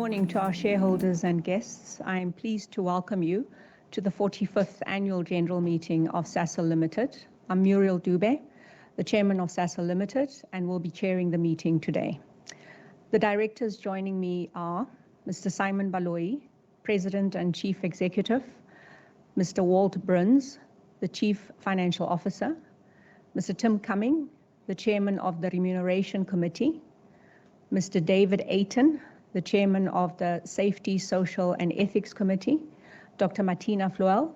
morning to our shareholders and guests. I am pleased to welcome you to the 45th Annual General Meeting of Sasol Limited. I'm Muriel Dube, the Chairman of Sasol Limited, and will be chairing the meeting today. The directors joining me are Mr. Simon Baloyi, President and Chief Executive, Mr. Walt Bruns, the Chief Financial Officer, Mr. Tim Cumming, the Chairman of the Remuneration Committee, Mr. David Ayton, the Chairman of the Safety, Social and Ethics Committee, Dr. Martina Floel,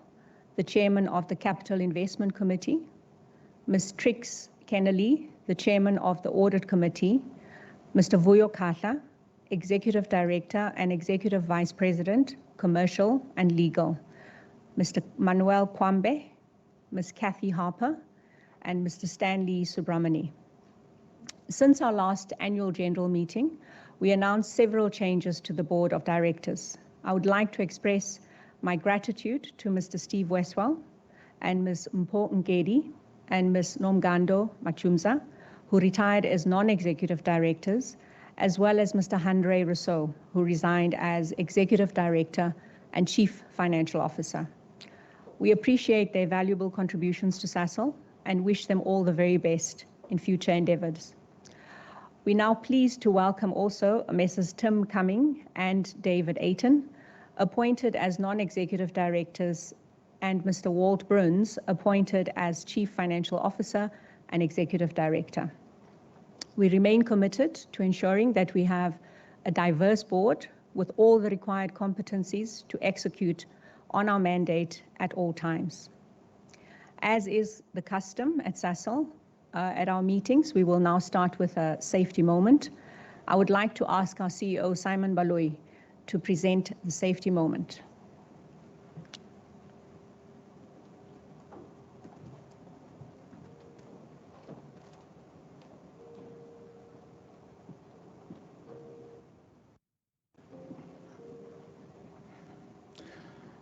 the Chairman of the Capital Investment Committee, Ms. Trix Kennelly, the Chairman of the Audit Committee, Mr. Vuyo Kahla, Executive Director and Executive Vice President, Commercial and Legal, Mr. Manuel Kwambe, Ms. Kathy Harper, and Mr. Stanley Subramani. Since our last annual general meeting, we announced several changes to the board of directors. I would like to express my gratitude to Mr. Steve Westwell and Ms. Mpho Nkedi and Ms. Nomgando Machumza, who retired as non-executive directors, as well as Mr. Andre Rousseau, who resigned as executive director and chief financial officer. We appreciate their valuable contributions to Sasol and wish them all the very best in future endeavors. We're now pleased to welcome also Messrs. Tim Cumming and David Ayton, appointed as non-executive directors, and Mr. Walt Bruns, appointed as Chief Financial Officer and Executive Director. We remain committed to ensuring that we have a diverse board with all the required competencies to execute on our mandate at all times. As is the custom at Sasol, at our meetings, we will now start with a safety moment. I would like to ask our CEO, Simon Baloyi, to present the safety moment.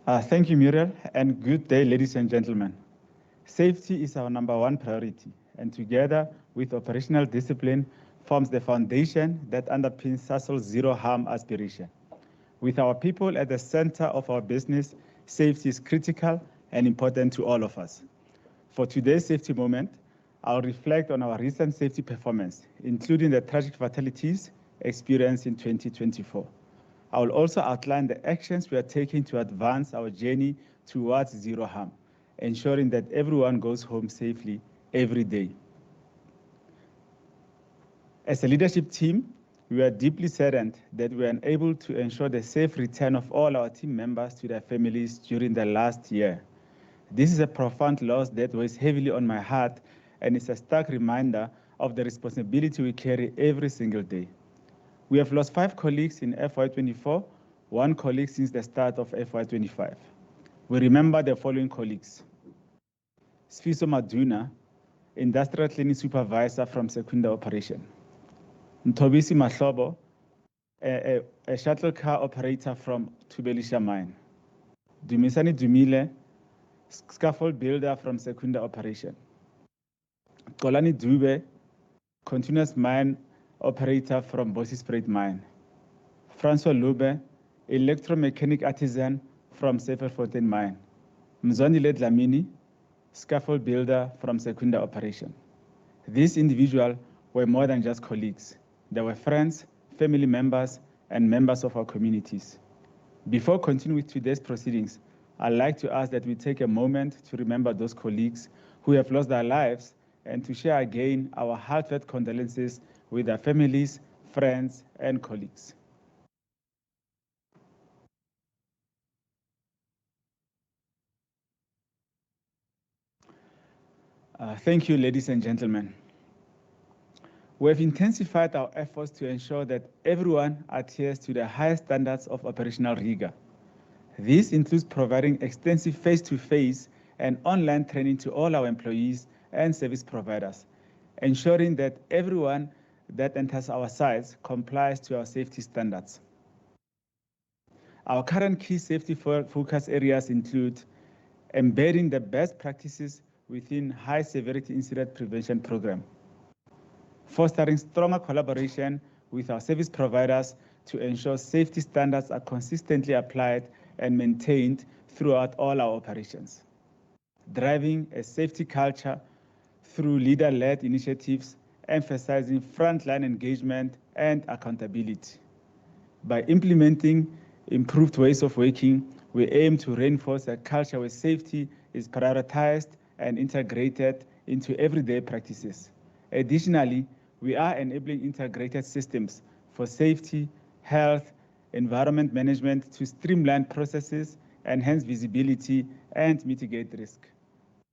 Thank you, Muriel, and good day, ladies and gentlemen. Safety is our #1 priority, and together with operational discipline forms the foundation that underpins Sasol's zero-harm aspiration. With our people at the center of our business, safety is critical and important to all of us. For today's safety moment, I'll reflect on our recent safety performance, including the tragic fatalities experienced in 2024. I will also outline the actions we are taking to advance our journey towards zero harm, ensuring that everyone goes home safely every day. As a leadership team, we are deeply saddened that we are unable to ensure the safe return of all our team members to their families during the last year. This is a profound loss that weighs heavily on my heart and is a stark reminder of the responsibility we carry every single day. We have lost 5 colleagues in FY24, 1 colleague since the start of FY25. We remember the following colleagues: Sfiso Maduna, Industrial Cleaning Supervisor from Secunda Operation; Ntobisi Mahlobo, a shuttle car operator from Tubelisha Mine; Dumisani Dumile, scaffold builder from Secunda Operation; Kolani Dube, continuous mine operator from Bosisspruit Mine; Francois Lube, electromechanic artisan from Seferfontein Mine; Mzwandile Dlamini, scaffold builder from Secunda Operation. These individuals were more than just colleagues. They were friends, family members, and members of our communities. Before continuing with today's proceedings, I'd like to ask that we take a moment to remember those colleagues who have lost their lives and to share again our heartfelt condolences with their families, friends, and colleagues. Thank you, ladies and gentlemen. We have intensified our efforts to ensure that everyone adheres to the highest standards of operational rigor. This includes providing extensive face-to-face and online training to all our employees and service providers, ensuring that everyone that enters our sites complies to our safety standards. Our current key safety focus areas include embedding the best practices within high-severity incident prevention program, fostering stronger collaboration with our service providers to ensure safety standards are consistently applied and maintained throughout all our operations. Driving a safety culture through leader-led initiatives, emphasizing frontline engagement and accountability. By implementing improved ways of working, we aim to reinforce a culture where safety is prioritized and integrated into everyday practices. Additionally, we are enabling integrated systems for safety, health, environment management to streamline processes, enhance visibility, and mitigate risk.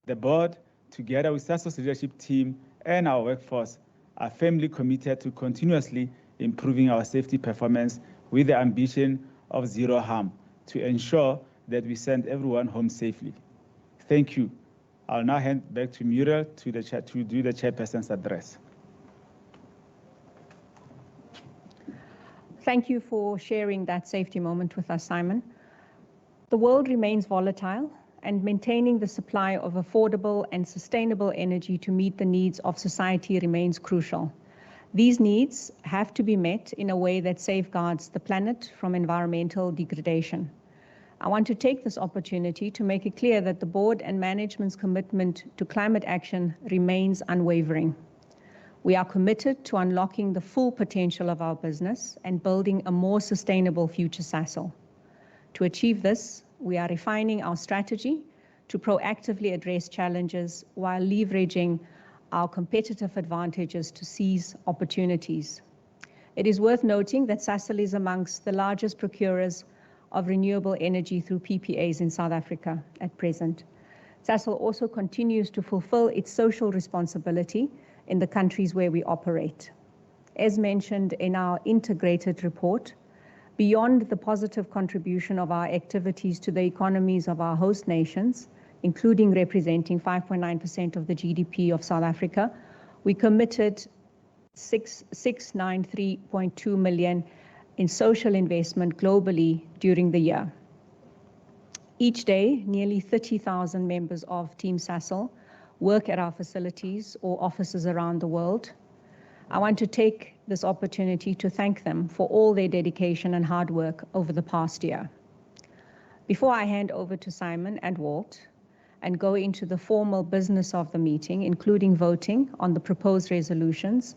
The board, together with Sasol's leadership team and our workforce, are firmly committed to continuously improving our safety performance with the ambition of zero harm to ensure that we send everyone home safely. Thank you. I'll now hand back to Muriel to do the chairperson's address. Thank you for sharing that safety moment with us, Simon. The world remains volatile, and maintaining the supply of affordable and sustainable energy to meet the needs of society remains crucial. These needs have to be met in a way that safeguards the planet from environmental degradation. I want to take this opportunity to make it clear that the board and management's commitment to climate action remains unwavering. We are committed to unlocking the full potential of our business and building a more sustainable future Sasol. To achieve this, we are refining our strategy to proactively address challenges while leveraging our competitive advantages to seize opportunities. It is worth noting that Sasol is amongst the largest procurers of renewable energy through PPAs in South Africa at present. Sasol also continues to fulfill its social responsibility in the countries where we operate. As mentioned in our integrated report, beyond the positive contribution of our activities to the economies of our host nations, including representing 5.9% of the GDP of South Africa, we committed 693.2 million in social investment globally during the year. Each day, nearly 30,000 members of Team Sasol work at our facilities or offices around the world. I want to take this opportunity to thank them for all their dedication and hard work over the past year. Before I hand over to Simon and Walt and go into the formal business of the meeting, including voting on the proposed resolutions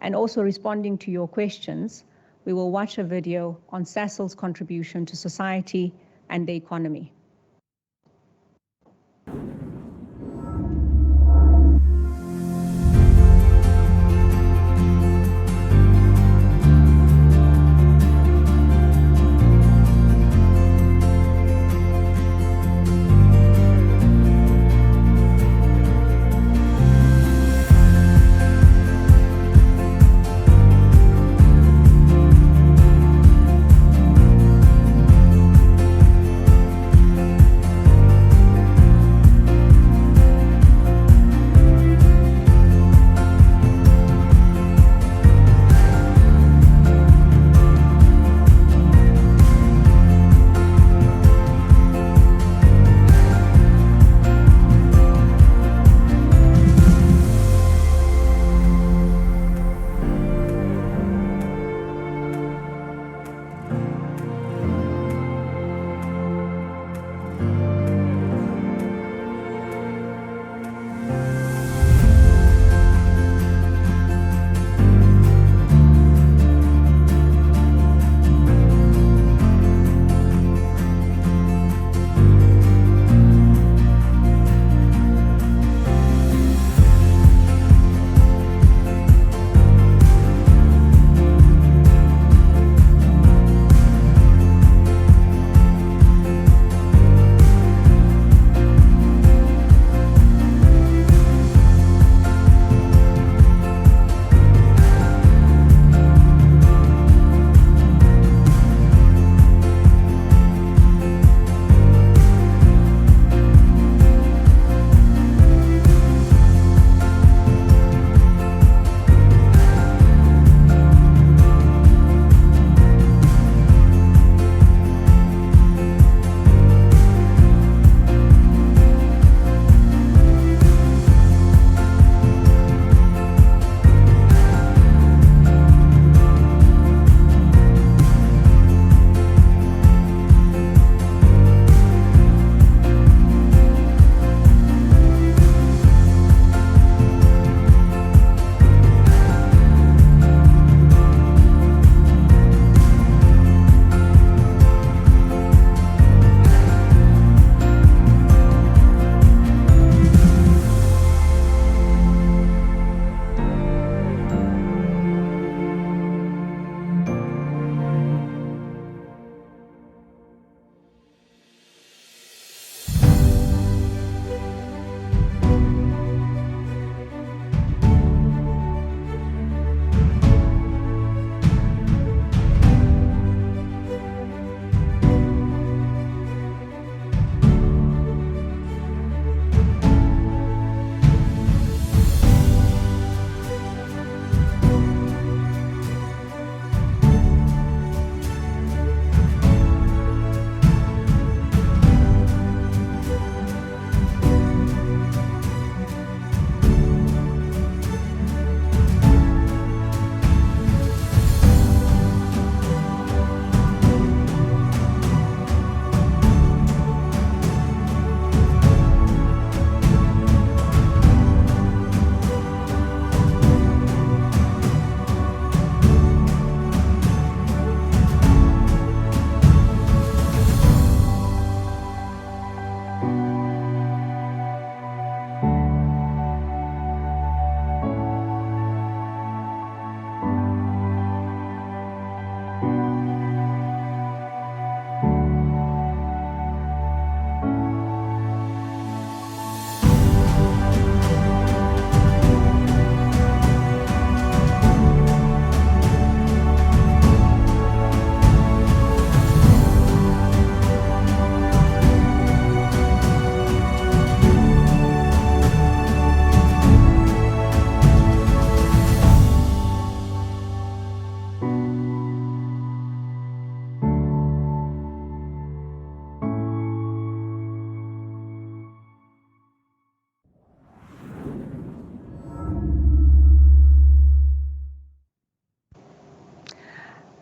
and also responding to your questions, we will watch a video on Sasol's contribution to society and the economy.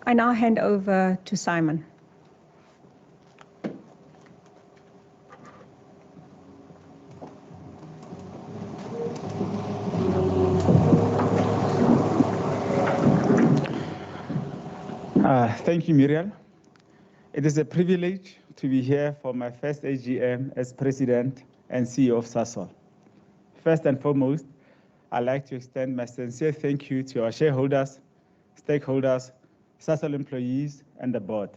I now hand over to Simon. Thank you, Muriel. It is a privilege to be here for my first AGM as President and CEO of Sasol. First and foremost, I'd like to extend my sincere thank you to our shareholders, stakeholders, Sasol employees, and the board.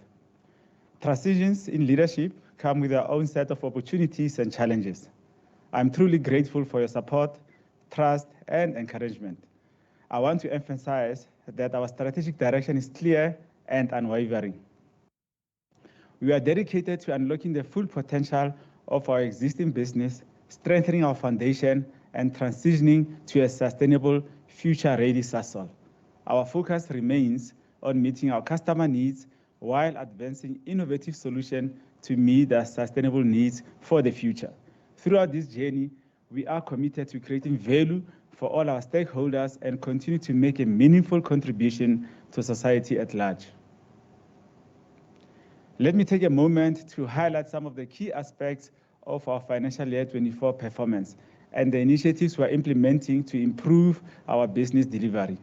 Transitions in leadership come with their own set of opportunities and challenges. I'm truly grateful for your support, trust, and encouragement. I want to emphasize that our strategic direction is clear and unwavering. We are dedicated to unlocking the full potential of our existing business, strengthening our foundation, and transitioning to a sustainable, future-ready Sasol. Our focus remains on meeting our customer needs while advancing innovative solutions to meet their sustainable needs for the future. Throughout this journey, we are committed to creating value for all our stakeholders and continue to make a meaningful contribution to society at large. Let me take a moment to highlight some of the key aspects of our financial year 24 performance and the initiatives we are implementing to improve our business delivery.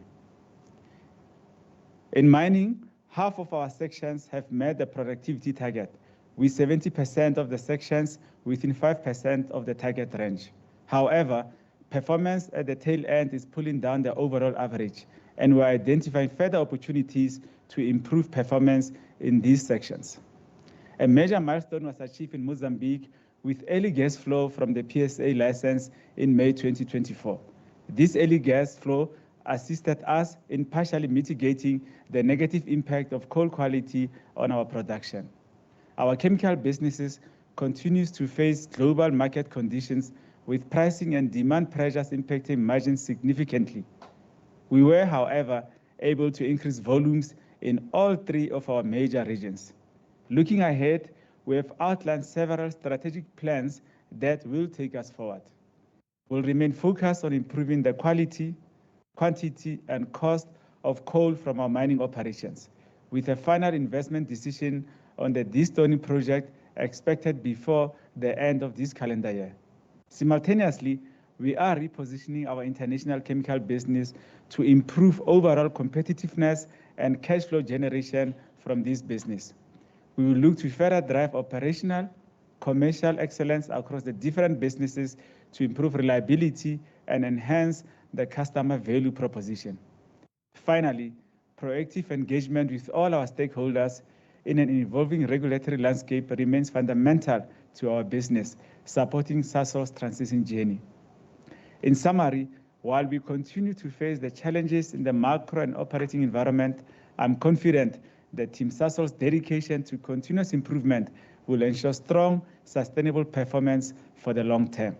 In mining, half of our sections have met the productivity target, with 70% of the sections within 5% of the target range. However, performance at the tail end is pulling down the overall average, and we're identifying further opportunities to improve performance in these sections. A major milestone was achieved in Mozambique with early gas flow from the PSA license in May 2024. This early gas flow assisted us in partially mitigating the negative impact of coal quality on our production. Our chemical businesses continues to face global market conditions with pricing and demand pressures impacting margins significantly. We were, however, able to increase volumes in all three of our major regions. Looking ahead, we have outlined several strategic plans that will take us forward. We'll remain focused on improving the quality, quantity, and cost of coal from our mining operations, with a final investment decision on the de-stoning project expected before the end of this calendar year. Simultaneously, we are repositioning our international chemical business to improve overall competitiveness and cash flow generation from this business. We will look to further drive operational, commercial excellence across the different businesses to improve reliability and enhance the customer value proposition. Finally, proactive engagement with all our stakeholders in an evolving regulatory landscape remains fundamental to our business, supporting Sasol's transition journey. In summary, while we continue to face the challenges in the macro and operating environment, I'm confident that Team Sasol's dedication to continuous improvement will ensure strong, sustainable performance for the long term.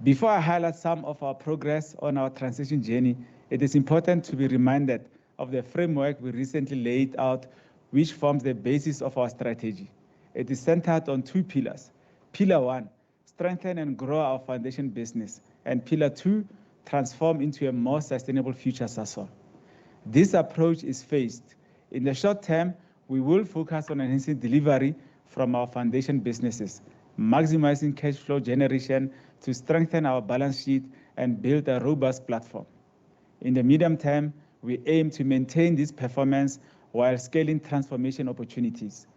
Before I highlight some of our progress on our transition journey, it is important to be reminded of the framework we recently laid out, which forms the basis of our strategy. It is centered on two pillars. Pillar 1, strengthen and grow our foundation business, and Pillar 2, transform into a more sustainable future Sasol. This approach is phased. In the short term, we will focus on enhancing delivery from our foundation businesses, maximizing cash flow generation to strengthen our balance sheet and build a robust platform. In the medium term, we aim to maintain this performance while scaling transformation opportunities.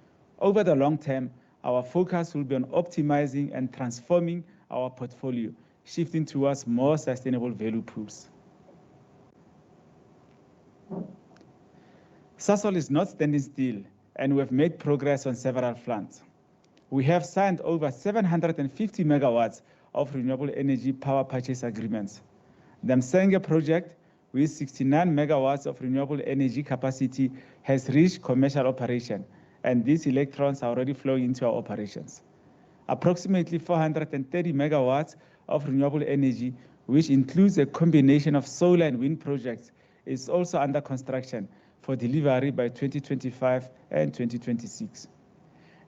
Over the long term, our focus will be on optimizing and transforming our portfolio, shifting towards more sustainable value pools. Sasol is not standing still, and we have made progress on several fronts. We have signed over 750 megawatts of renewable energy power purchase agreements. The Msenge project, with 69 megawatts of renewable energy capacity, has reached commercial operation, and these electrons are already flowing into our operations. Approximately 430 megawatts of renewable energy, which includes a combination of solar and wind projects, is also under construction for delivery by 2025 and 2026.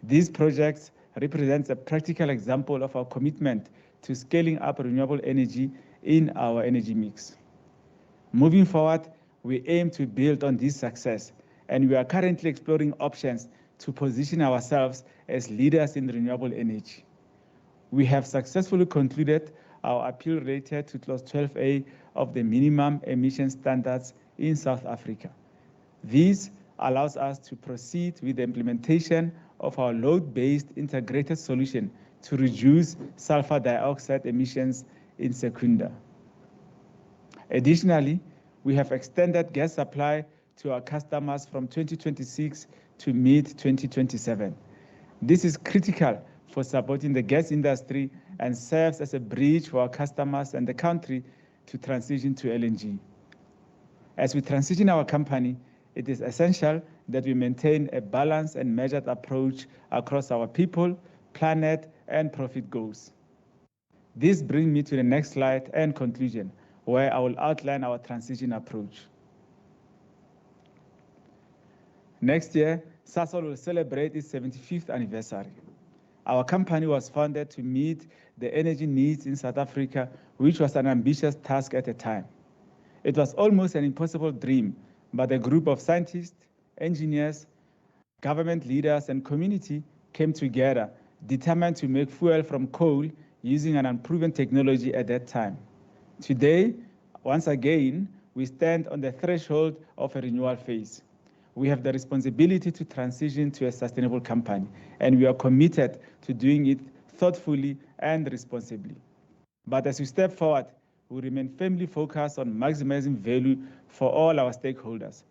These projects represent a practical example of our commitment to scaling up renewable energy in our energy mix. Moving forward, We aim to build on this success, and we are currently exploring options to position ourselves as leaders in renewable energy. We have successfully concluded our appeal related to Clause 12A of the minimum emission standards in South Africa. This allows us to proceed with the implementation of our load-based integrated solution to reduce sulfur dioxide emissions in Secunda. Additionally, we have extended gas supply to our customers from 2026 to mid-2027. This is critical for supporting the gas industry and serves as a bridge for our customers and the country to transition to LNG. As we transition our company, it is essential that we maintain a balanced and measured approach across our people, planet, and profit goals. This brings me to the next slide and conclusion, where I will outline our transition approach. Next year, Sasol will celebrate its 75th anniversary. Our company was founded to meet the energy needs in South Africa, which was an ambitious task at the time. It was almost an impossible dream, but a group of scientists, engineers, government leaders, and community came together, determined to make fuel from coal using an unproven technology at that time. Today, once again, we stand on the threshold of a renewal phase. We have the responsibility to transition to a sustainable company, and we are committed to doing it thoughtfully and responsibly. But as we step forward, we remain firmly focused on maximizing value for all our stakeholders.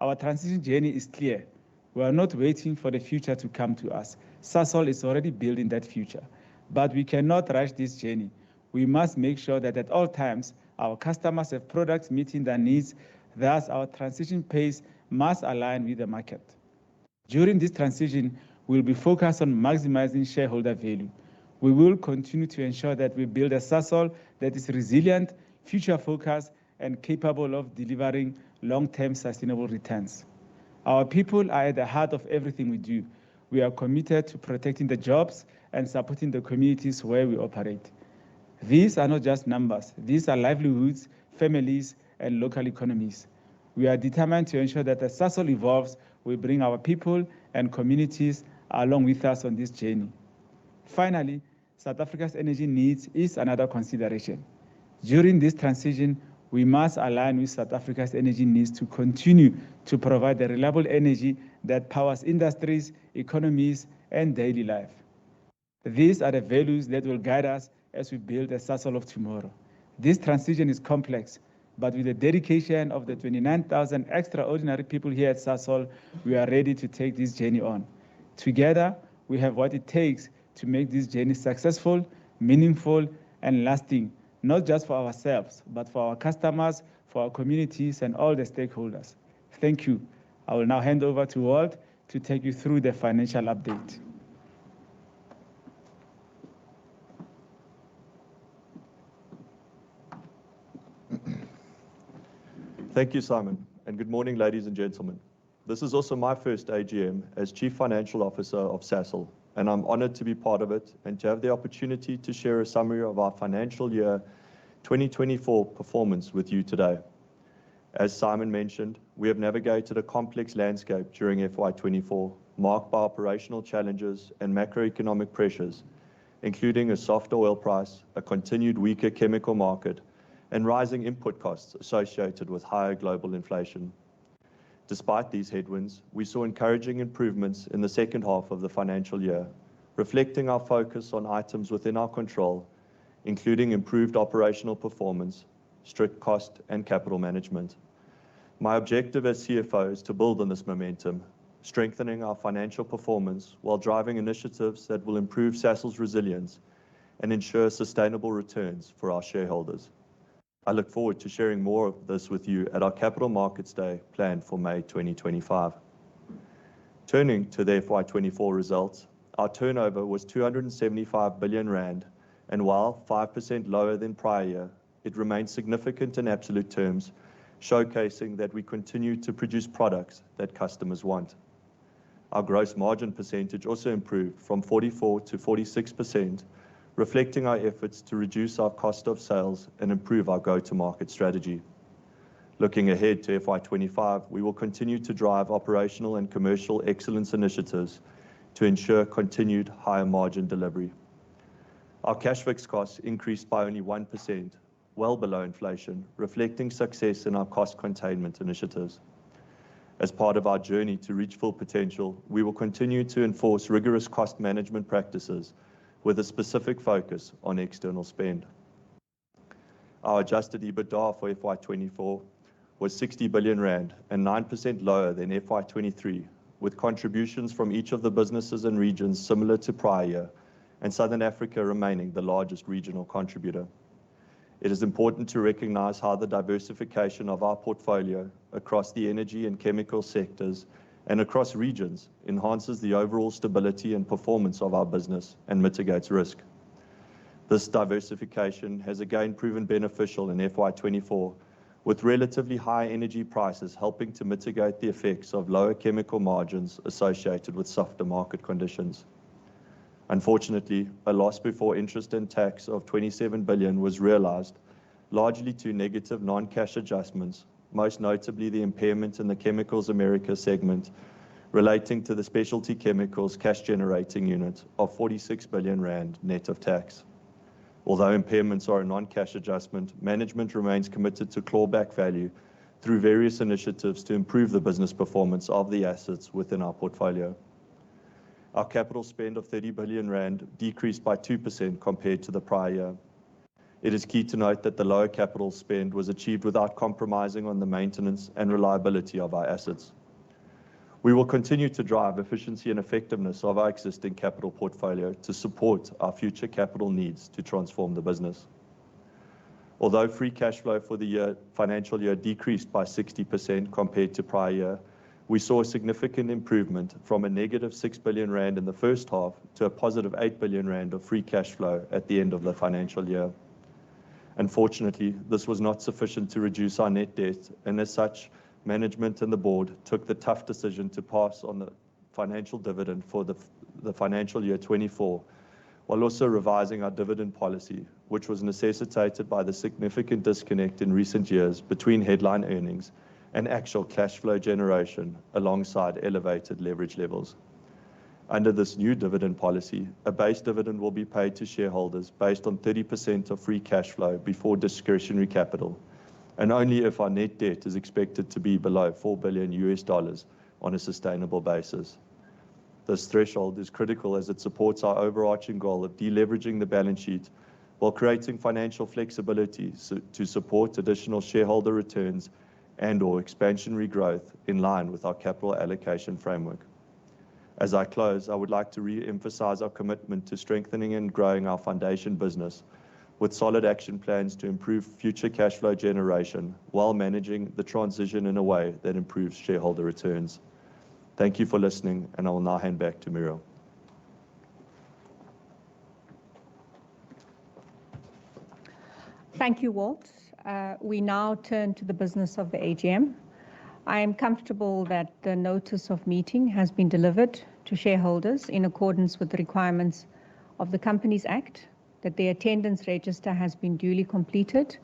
Our transition journey is clear. We are not waiting for the future to come to us. Sasol is already building that future. But we cannot rush this journey. We must make sure that at all times, our customers have products meeting their needs. Thus, our transition pace must align with the market. During this transition, we'll be focused on maximizing shareholder value. We will continue to ensure that we build a Sasol that is resilient, future-focused, and capable of delivering long-term sustainable returns. Our people are at the heart of everything we do. We are committed to protecting the jobs and supporting the communities where we operate. These are not just numbers. These are livelihoods, families, and local economies. We are determined to ensure that as Sasol evolves, we bring our people and communities along with us on this journey. Finally, South Africa's energy needs is another consideration. During this transition, we must align with South Africa's energy needs to continue to provide the reliable energy that powers industries, economies, and daily life. These are the values that will guide us as we build a Sasol of tomorrow. This transition is complex, but with the dedication of the 29,000 extraordinary people here at Sasol, we are ready to take this journey on. Together, we have what it takes to make this journey successful, meaningful, and lasting, not just for ourselves, but for our customers, for our communities, and all the stakeholders. Thank you. I will now hand over to Walt to take you through the financial update. Thank you, Simon, and good morning, ladies and gentlemen. This is also my first AGM as Chief Financial Officer of Sasol, and I'm honored to be part of it and to have the opportunity to share a summary of our financial year 2024 performance with you today. As Simon mentioned, we have navigated a complex landscape during FY24, marked by operational challenges and macroeconomic pressures, including a soft oil price, a continued weaker chemical market, and rising input costs associated with higher global inflation. Despite these headwinds, we saw encouraging improvements in the second half of the financial year, reflecting our focus on items within our control, including improved operational performance, strict cost and capital management. My objective as CFO is to build on this momentum, strengthening our financial performance while driving initiatives that will improve Sasol's resilience and ensure sustainable returns for our shareholders. I look forward to sharing more of this with you at our Capital Markets Day planned for May 2025. Turning to the FY24 results, our turnover was 275 billion rand, and while 5% lower than prior year, it remains significant in absolute terms, showcasing that we continue to produce products that customers want. Our gross margin percentage also improved from 44% to 46%, reflecting our efforts to reduce our cost of sales and improve our go-to-market strategy. Looking ahead to FY25, we will continue to drive operational and commercial excellence initiatives to ensure continued higher margin delivery. Our cash fixed costs increased by only 1%, well below inflation, reflecting success in our cost containment initiatives. As part of our journey to reach full potential, we will continue to enforce rigorous cost management practices with a specific focus on external spend. Our adjusted EBITDA for FY24 was 60 billion rand and 9% lower than FY23, with contributions from each of the businesses and regions similar to prior year, and Southern Africa remaining the largest regional contributor. It is important to recognize how the diversification of our portfolio across the energy and chemical sectors and across regions enhances the overall stability and performance of our business and mitigates risk. This diversification has again proven beneficial in FY24, with relatively high energy prices helping to mitigate the effects of lower chemical margins associated with softer market conditions. Unfortunately, a loss before interest and tax of 27 billion was realized, largely to negative non-cash adjustments, most notably the impairment in the Chemicals America segment relating to the specialty chemicals cash generating unit of 46 billion rand net of tax. Although impairments are a non-cash adjustment, management remains committed to clawback value through various initiatives to improve the business performance of the assets within our portfolio. Our capital spend of 30 billion rand decreased by 2% compared to the prior year. It is key to note that the lower capital spend was achieved without compromising on the maintenance and reliability of our assets. We will continue to drive efficiency and effectiveness of our existing capital portfolio to support our future capital needs to transform the business. Although free cash flow for the financial year decreased by 60% compared to prior year, we saw a significant improvement from a negative 6 billion rand in the first half to a positive 8 billion rand of free cash flow at the end of the financial year. Unfortunately, this was not sufficient to reduce our net debt, and as such, management and the board took the tough decision to pass on the financial dividend for the financial year 24, while also revising our dividend policy, which was necessitated by the significant disconnect in recent years between headline earnings and actual cash flow generation alongside elevated leverage levels. Under this new dividend policy, a base dividend will be paid to shareholders based on 30% of free cash flow before discretionary capital, and only if our net debt is expected to be below $4 billion on a sustainable basis. This threshold is critical as it supports our overarching goal of deleveraging the balance sheet while creating financial flexibility to support additional shareholder returns and/or expansionary growth in line with our capital allocation framework. As I close, I would like to re-emphasize our commitment to strengthening and growing our foundation business with solid action plans to improve future cash flow generation while managing the transition in a way that improves shareholder returns. Thank you for listening, and I will now hand back to Muriel. Thank you, Walt. We now turn to the business of the AGM. I am comfortable that the notice of meeting has been delivered to shareholders in accordance with the requirements of the Companies Act, that the attendance register has been duly completed,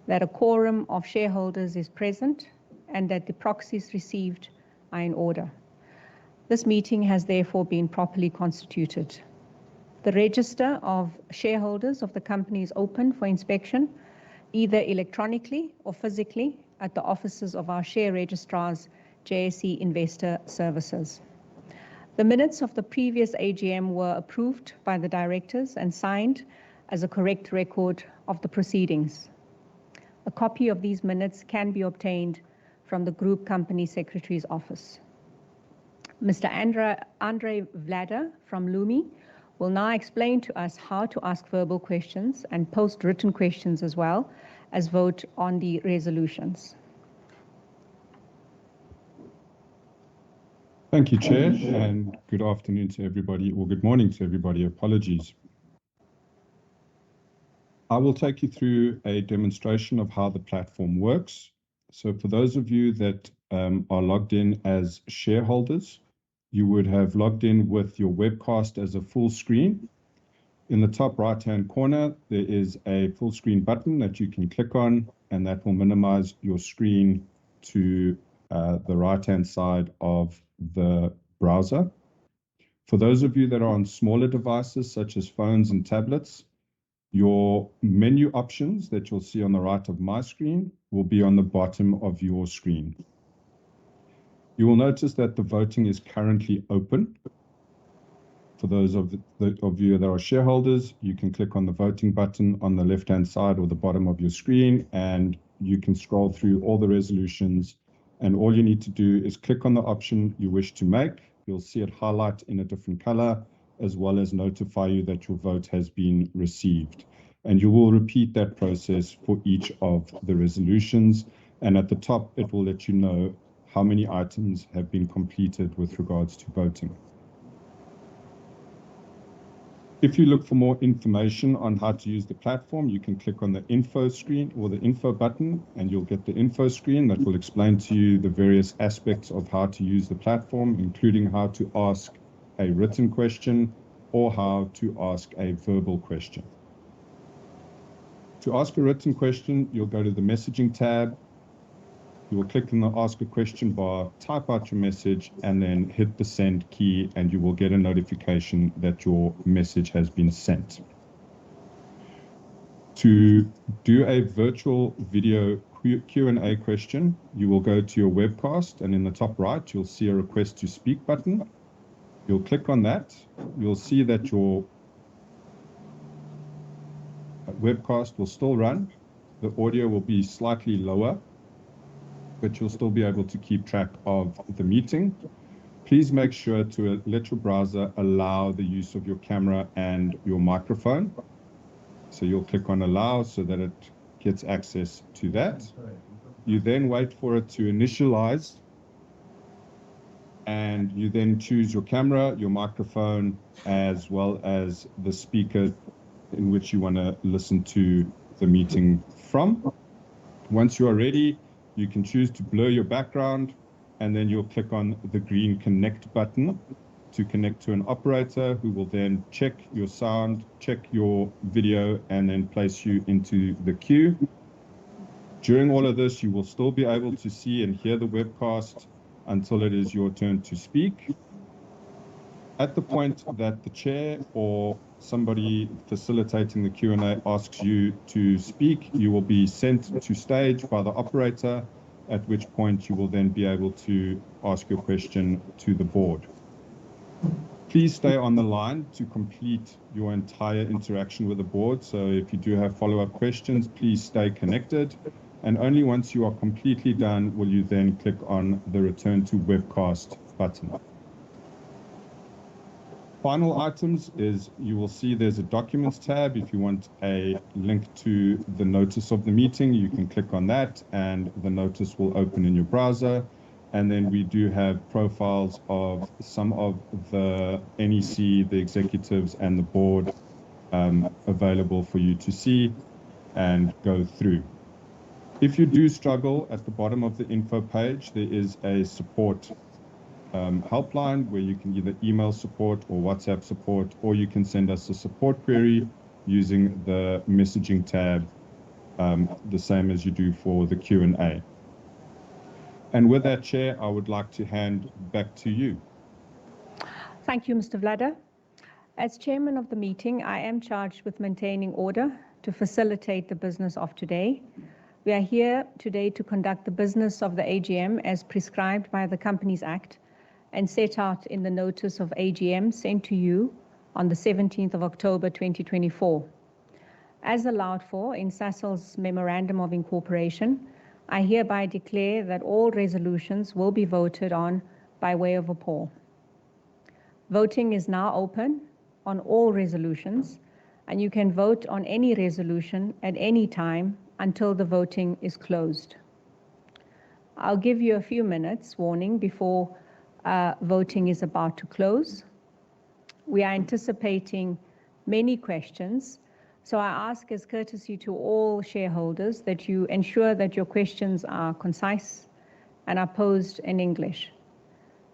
that a quorum of shareholders is present, and that the proxies received are in order. This meeting has therefore been properly constituted. The register of shareholders of the company is open for inspection, either electronically or physically at the offices of our share registrars, JSE Investor Services. The minutes of the previous AGM were approved by the directors and signed as a correct record of the proceedings. A copy of these minutes can be obtained from the Group Company Secretary's office. Mr. Andre Vlader from Lumi will now explain to us how to ask verbal questions and post written questions as well as vote on the resolutions. Thank you, Chair, and good afternoon to everybody, or good morning to everybody. Apologies. I will take you through a demonstration of how the platform works. So for those of you that are logged in as shareholders, you would have logged in with your webcast as a full screen. In the top right-hand corner, there is a full screen button that you can click on, and that will minimize your screen to the right-hand side of the browser. For those of you that are on smaller devices, such as phones and tablets, your menu options that you'll see on the right of my screen will be on the bottom of your screen. You will notice that the voting is currently open. For those of you that are shareholders, you can click on the voting button on the left-hand side or the bottom of your screen, and you can scroll through all the resolutions. And all you need to do is click on the option you wish to make. You'll see it highlight in a different color, as well as notify you that your vote has been received. And you will repeat that process for each of the resolutions. And at the top, it will let you know how many items have been completed with regards to voting. If you look for more information on how to use the platform, you can click on the info screen or the info button, and you'll get the info screen that will explain to you the various aspects of how to use the platform, including how to ask a written question or how to ask a verbal question. To ask a written question, you'll go to the messaging tab. You will click on the ask a question bar, type out your message, and then hit the send key, and you will get a notification that your message has been sent. To do a virtual video Q&A question, you will go to your webcast, and in the top right, you'll see a request to speak button. You'll click on that. You'll see that your webcast will still run. The audio will be slightly lower, but you'll still be able to keep track of the meeting. Please make sure to let your browser allow the use of your camera and your microphone. So you'll click on allow so that it gets access to that. You then wait for it to initialize, and you then choose your camera, your microphone, as well as the speaker in which you want to listen to the meeting from. Once you are ready, you can choose to blur your background, and then you'll click on the green connect button to connect to an operator who will then check your sound, check your video, and then place you into the queue. During all of this, you will still be able to see and hear the webcast until it is your turn to speak. At the point that the chair or somebody facilitating the Q&A asks you to speak, you will be sent to stage by the operator, at which point you will then be able to ask your question to the board. Please stay on the line to complete your entire interaction with the board. So if you do have follow-up questions, please stay connected. And only once you are completely done will you then click on the return to webcast button. Final items is you will see there's a documents tab. If you want a link to the notice of the meeting, you can click on that and the notice will open in your browser. And then we do have profiles of some of the NEC, the executives and the board available for you to see and go through. If you do struggle, at the bottom of the info page, there is a support helpline where you can either email support or WhatsApp support, or you can send us a support query using the messaging tab, the same as you do for the Q&A. And with that, Chair, I would like to hand back to you. Thank you, Mr. Vlada. As chairman of the meeting, I am charged with maintaining order to facilitate the business of today. We are here today to conduct the business of the AGM as prescribed by the Companies Act and set out in the notice of AGM sent to you on the 17th of October 2024. As allowed for in Sasol's Memorandum of Incorporation, I hereby declare that all resolutions will be voted on by way of a poll. Voting is now open on all resolutions, and you can vote on any resolution at any time until the voting is closed. I'll give you a few minutes warning before voting is about to close. We are anticipating many questions, so I ask as courtesy to all shareholders that you ensure that your questions are concise and are posed in English.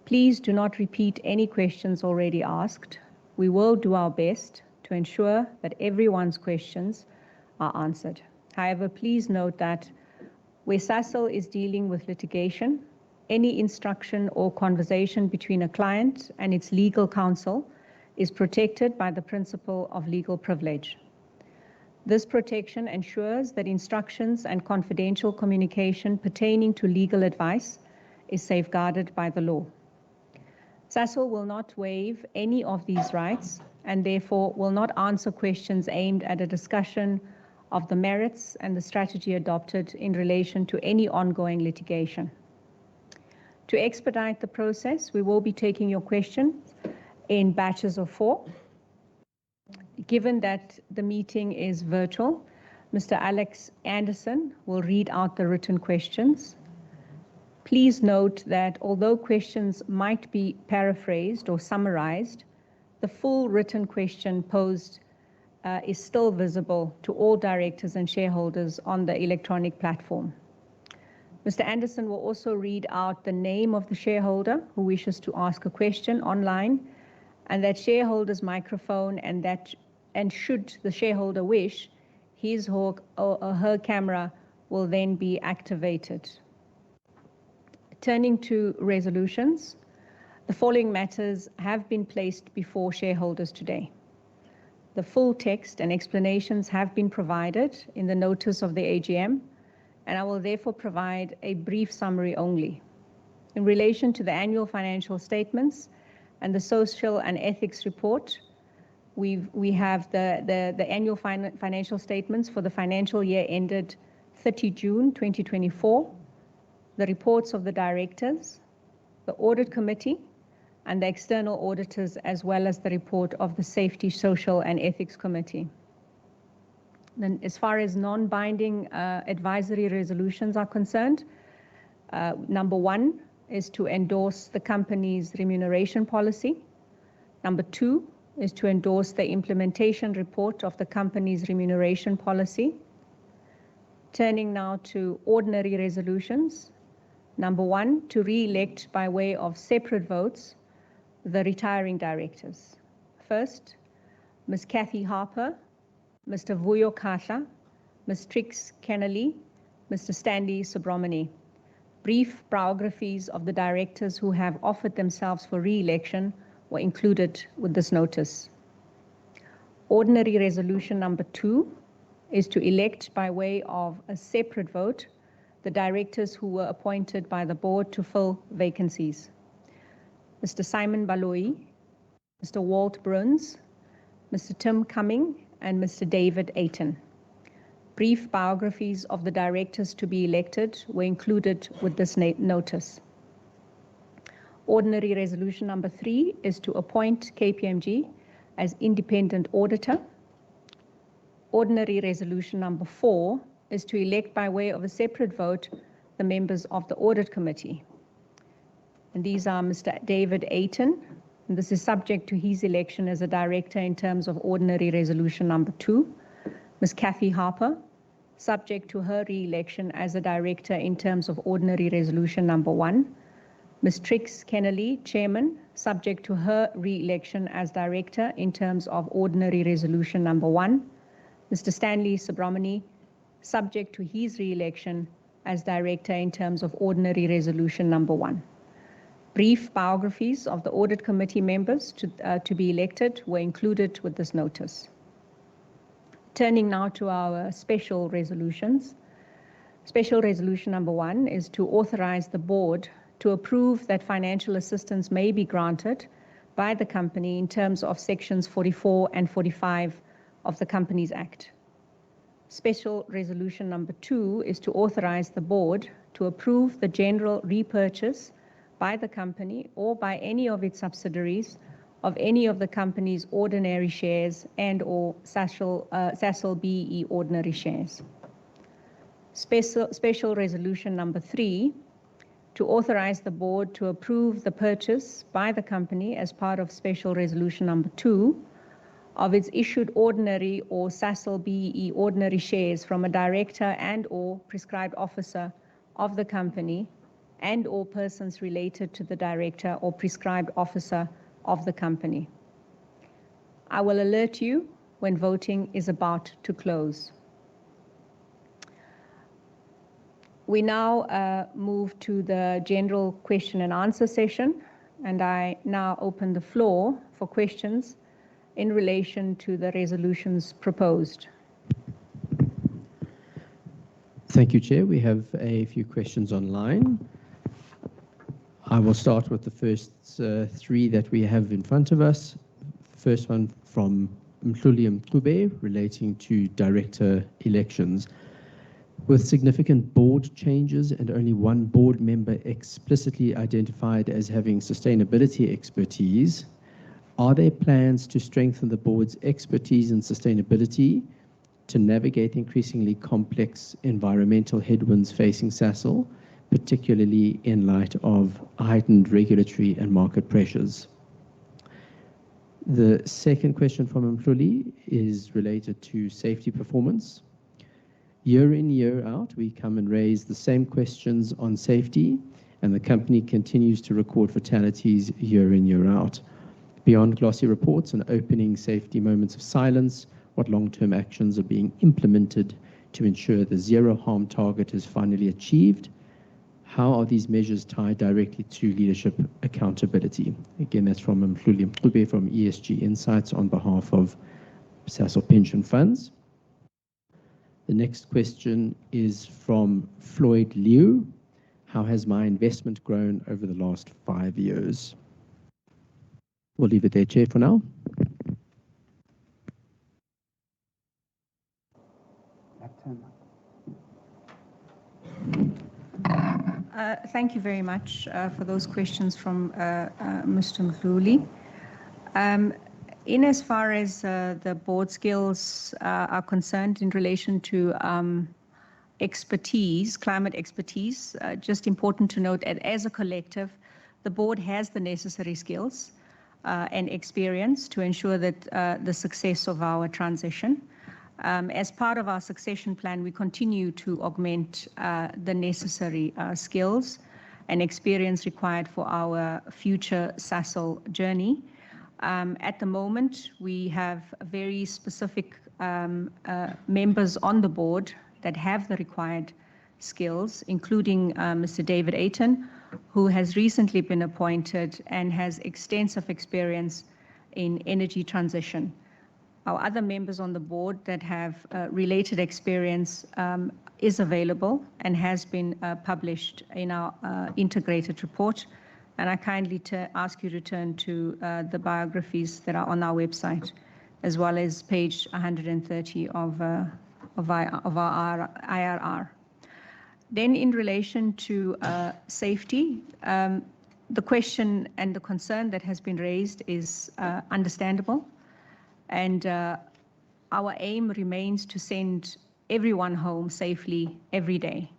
Please do not repeat any questions already asked. We will do our best to ensure that everyone's questions are answered. However, please note that where Sasol is dealing with litigation, any instruction or conversation between a client and its legal counsel is protected by the principle of legal privilege. This protection ensures that instructions and confidential communication pertaining to legal advice is safeguarded by the law. Sasol will not waive any of these rights and therefore will not answer questions aimed at a discussion of the merits and the strategy adopted in relation to any ongoing litigation. To expedite the process, we will be taking your questions in batches of 4. Given that the meeting is virtual, Mr. Alex Anderson will read out the written questions. Please note that although questions might be paraphrased or summarized, the full written question posed is still visible to all directors and shareholders on the electronic platform. Mr. Anderson will also read out the name of the shareholder who wishes to ask a question online, and that shareholder's microphone, and should the shareholder wish, his or her camera will then be activated. Turning to resolutions, the following matters have been placed before shareholders today. The full text and explanations have been provided in the notice of the AGM, and I will therefore provide a brief summary only. In relation to the annual financial statements and the social and ethics report, we have the annual financial statements for the financial year ended 30 June 2024, the reports of the directors, the audit committee, and the external auditors, as well as the report of the Safety, Social and Ethics Committee. Then, as far as non-binding advisory resolutions are concerned, number 1 is to endorse the company's remuneration policy. Number 2 is to endorse the implementation report of the company's remuneration policy. Turning now to ordinary resolutions. Number 1, to re-elect by way of separate votes the retiring directors. First, Ms. Kathy Harper, Mr. Vuyo Kahla, Ms. Trix Kennelly, Mr. Stanley Subramani. Brief biographies of the directors who have offered themselves for re-election were included with this notice. Ordinary resolution number 2 is to elect by way of a separate vote the directors who were appointed by the board to fill vacancies. Mr. Simon Baloyi, Mr. Walt Bruns, Mr. Tim Cumming, and Mr. David Ayton. Brief biographies of the directors to be elected were included with this notice. Ordinary resolution number 3 is to appoint KPMG as independent auditor. Ordinary resolution number 4 is to elect by way of a separate vote the members of the audit committee. And these are Mr. David Ayton, and this is subject to his election as a director in terms of ordinary resolution number 2. Ms. Kathy Harper, subject to her re-election as a director in terms of ordinary resolution number 1. Ms. Trix Kennelly, chairman, subject to her re-election as director in terms of ordinary resolution number 1. Mr. Stanley Subramani, subject to his re-election as director in terms of ordinary resolution number 1. Brief biographies of the audit committee members to be elected were included with this notice. Turning now to our special resolutions. Special resolution number 1 is to authorize the board to approve that financial assistance may be granted by the company in terms of sections 44 and 45 of the Companies Act. Special resolution number 2 is to authorize the board to approve the general repurchase by the company or by any of its subsidiaries of any of the company's ordinary shares and or Sasol BE ordinary shares. Special resolution number 3 to authorize the board to approve the purchase by the company as part of special resolution number 2 of its issued ordinary or Sasol BE ordinary shares from a director and or prescribed officer of the company and or persons related to the director or prescribed officer of the company. I will alert you when voting is about to close. We now move to the general question and answer session, and I now open the floor for questions in relation to the resolutions proposed. Thank you, Chair. We have a few questions online. I will start with the first three that we have in front of us. First one from Mhluli Mncube relating to director elections. With significant board changes and only one board member explicitly identified as having sustainability expertise, are there plans to strengthen the board's expertise in sustainability to navigate increasingly complex environmental headwinds facing Sasol, particularly in light of heightened regulatory and market pressures? The second question from Mhluli is related to safety performance. Year in, year out, we come and raise the same questions on safety, and the company continues to record fatalities year in, year out. Beyond glossy reports and opening safety moments of silence, what long-term actions are being implemented to ensure the zero harm target is finally achieved? How are these measures tied directly to leadership accountability? Again, that's from Mhluli Mncube from ESG Insights on behalf of Sasol Pension Funds. The next question is from Floyd Liu. How has my investment grown over the last 5 years? We'll leave it there, Chair, for now. Thank you very much for those questions from Mr. Mhluli. In as far as the board skills are concerned in relation to expertise, climate expertise, just important to note that as a collective, the board has the necessary skills and experience to ensure that the success of our transition. As part of our succession plan, we continue to augment the necessary skills and experience required for our future Sasol journey. At the moment, we have very specific members on the board that have the required skills, including Mr. David Ayton, who has recently been appointed and has extensive experience in energy transition. Our other members on the board that have related experience is available and has been published in our integrated report. And I kindly ask you to turn to the biographies that are on our website, as well as page 130 of our IRR. Then in relation to safety, the question and the concern that has been raised is understandable. And our aim remains to send everyone home safely every day.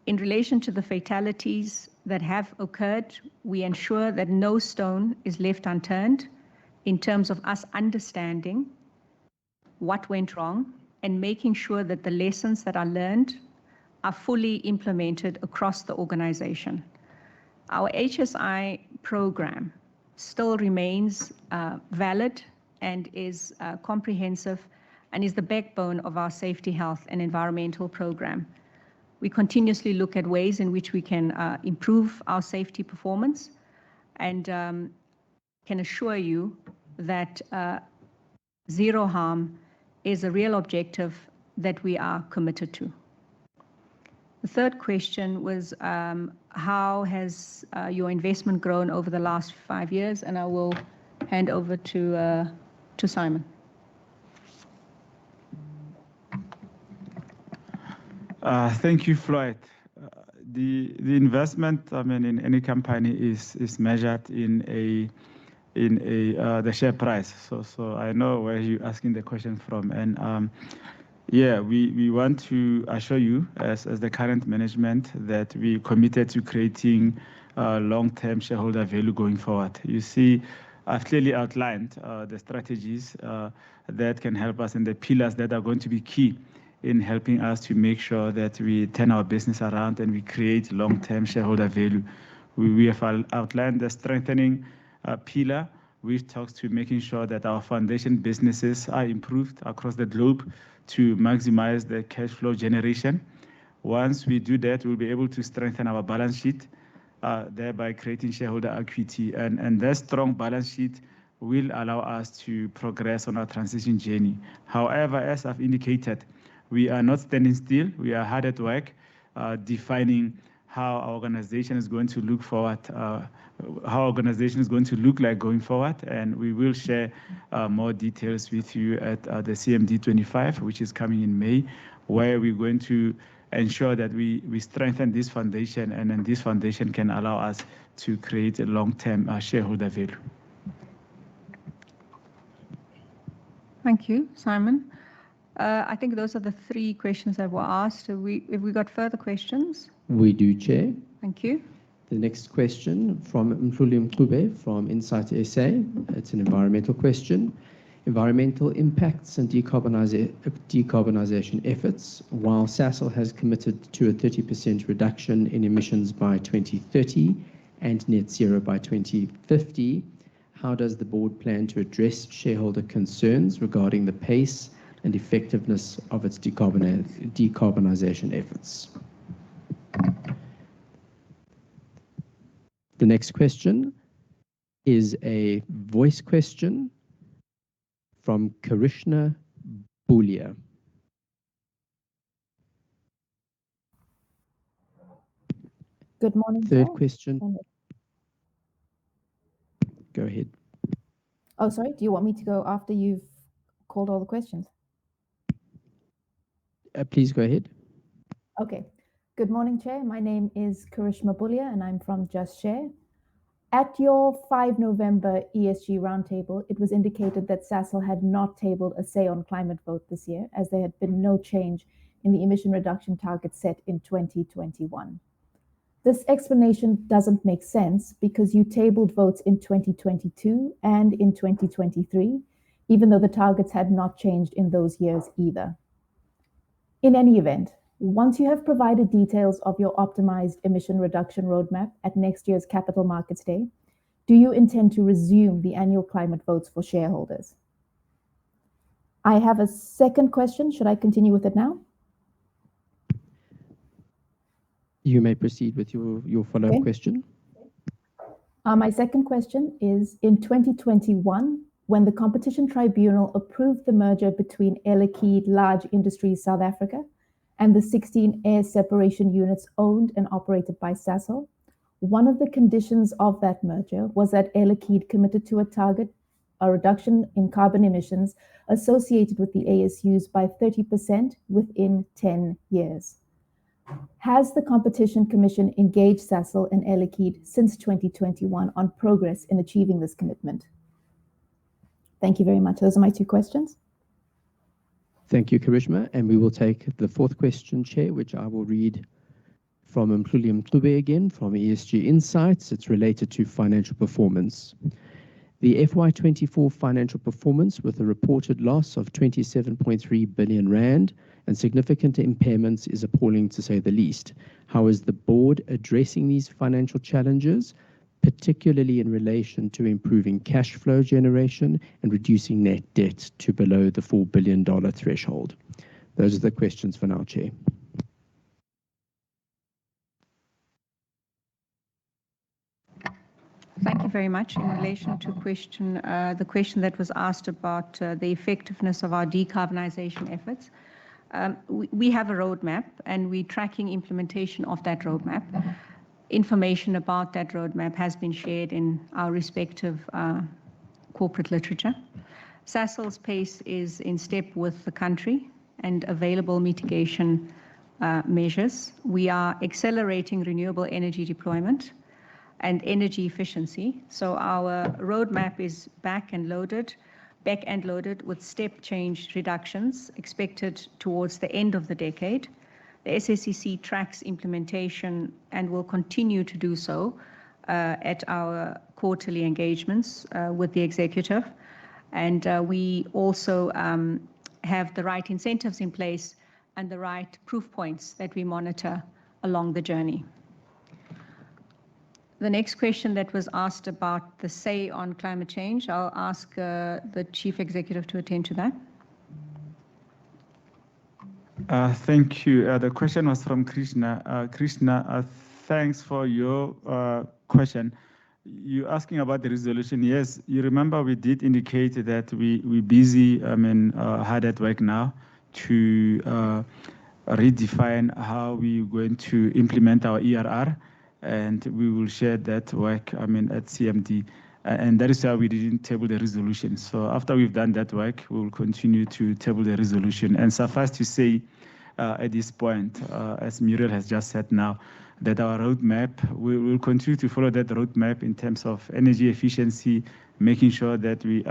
In relation to the fatalities that have occurred, we ensure that no stone is left unturned in terms of us understanding what went wrong and making sure that the lessons that are learned are fully implemented across the organization. Our HSI program still remains valid and is comprehensive and is the backbone of our safety, health, and environmental program. We continuously look at ways in which we can improve our safety performance and can assure you that zero harm is a real objective that we are committed to. The third question was how has your investment grown over the last 5 years? And I will hand over to Simon. Thank you, Floyd. The investment, I mean, in any company is measured in the share price. So I know where you're asking the question from, and yeah, we want to assure you as the current management that we committed to creating long-term shareholder value going forward. You see, I've clearly outlined the strategies that can help us and the pillars that are going to be key in helping us to make sure that we turn our business around and we create long-term shareholder value. We have outlined the strengthening pillar, which talks to making sure that our foundation businesses are improved across the globe to maximize the cash flow generation. Once we do that, we'll be able to strengthen our balance sheet, thereby creating shareholder equity. And that strong balance sheet will allow us to progress on our transition journey. However, as I've indicated, we are not standing still. We are hard at work defining how our organization is going to look forward, how our organization is going to look like going forward, and we will share more details with you at the CMD 25, which is coming in May, where we're going to ensure that we strengthen this foundation, and then this foundation can allow us to create a long-term shareholder value. Thank you, Simon. I think those are the 3 questions that were asked. Have we got further questions? We do, Chair. Thank you. The next question from Mhluli Mncube from Insight SA. It's an environmental question. Environmental impacts and decarbonisation efforts. While Sasol has committed to a 30% reduction in emissions by 2030 and net zero by 2050, how does the board plan to address shareholder concerns regarding the pace and effectiveness of its decarbonisation efforts? The next question is a voice question from Karishna Bhulia. Good morning. Third Chair. question. Go ahead. Oh, sorry. Do you want me to go after you've called all the questions? Please go ahead. Okay. Good morning, Chair. My name is Karishma Bhulia and I'm from Just Share. At your 5 November ESG roundtable, it was indicated that Sasol had not tabled a say on climate vote this year, as there had been no change in the emission reduction target set in 2021. This explanation doesn't make sense because you tabled votes in 2022 and in 2023, even though the targets had not changed in those years either. In any event, once you have provided details of your optimized emission reduction roadmap at next year's Capital Markets Day, do you intend to resume the annual climate votes for shareholders? I have a second question. Should I continue with it now? You may proceed with your follow-up question. My second question is, in 2021, when the Competition Tribunal approved the merger between Air Liquide Large Industries South Africa and the 16 air separation units owned and operated by Sasol, one of the conditions of that merger was that Air Liquide committed to a reduction in carbon emissions associated with the ASUs by 30% within 10 years. Has the Competition Commission engaged Sasol and Air Liquide since 2021 on progress in achieving this commitment? Thank you very much. Those are my 2 questions. Thank you, Karishma. And we will take the 4th question, Chair, which I will read from Mhluli Mncube again from ESG Insights. It's related to financial performance. The FY24 financial performance, with a reported loss of 27.3 billion rand and significant impairments, is appalling to say the least. How is the board addressing these financial challenges, particularly in relation to improving cash flow generation and reducing net debt to below the $4 billion threshold? Those are the questions for now, Chair. Thank you very much. In relation to the question that was asked about the effectiveness of our decarbonisation efforts, we have a roadmap and we're tracking implementation of that roadmap. Information about that roadmap has been shared in our respective corporate literature. Sasol's pace is in step with the country and available mitigation measures. We are accelerating renewable energy deployment and energy efficiency. So our roadmap is back-end loaded with step change reductions expected towards the end of the decade. The SACC tracks implementation and will continue to do so at our quarterly engagements with the executive. And we also have the right incentives in place and the right proof points that we monitor along the journey. The next question that was asked about the say on climate change, I'll ask the Chief Executive to attend to that. Thank you. The question was from Krishna. Krishna, thanks for your question. You're asking about the resolution. Yes, you remember we did indicate that we're busy, hard at work now to redefine how we're going to implement our ERR, and we will share that work, at CMD. And that is why we didn't table the resolution. So after we've done that work, we will continue to table the resolution. And suffice to say, at this point, as Muriel has just said now, that our roadmap, we will continue to follow that roadmap in terms of energy efficiency, making sure that we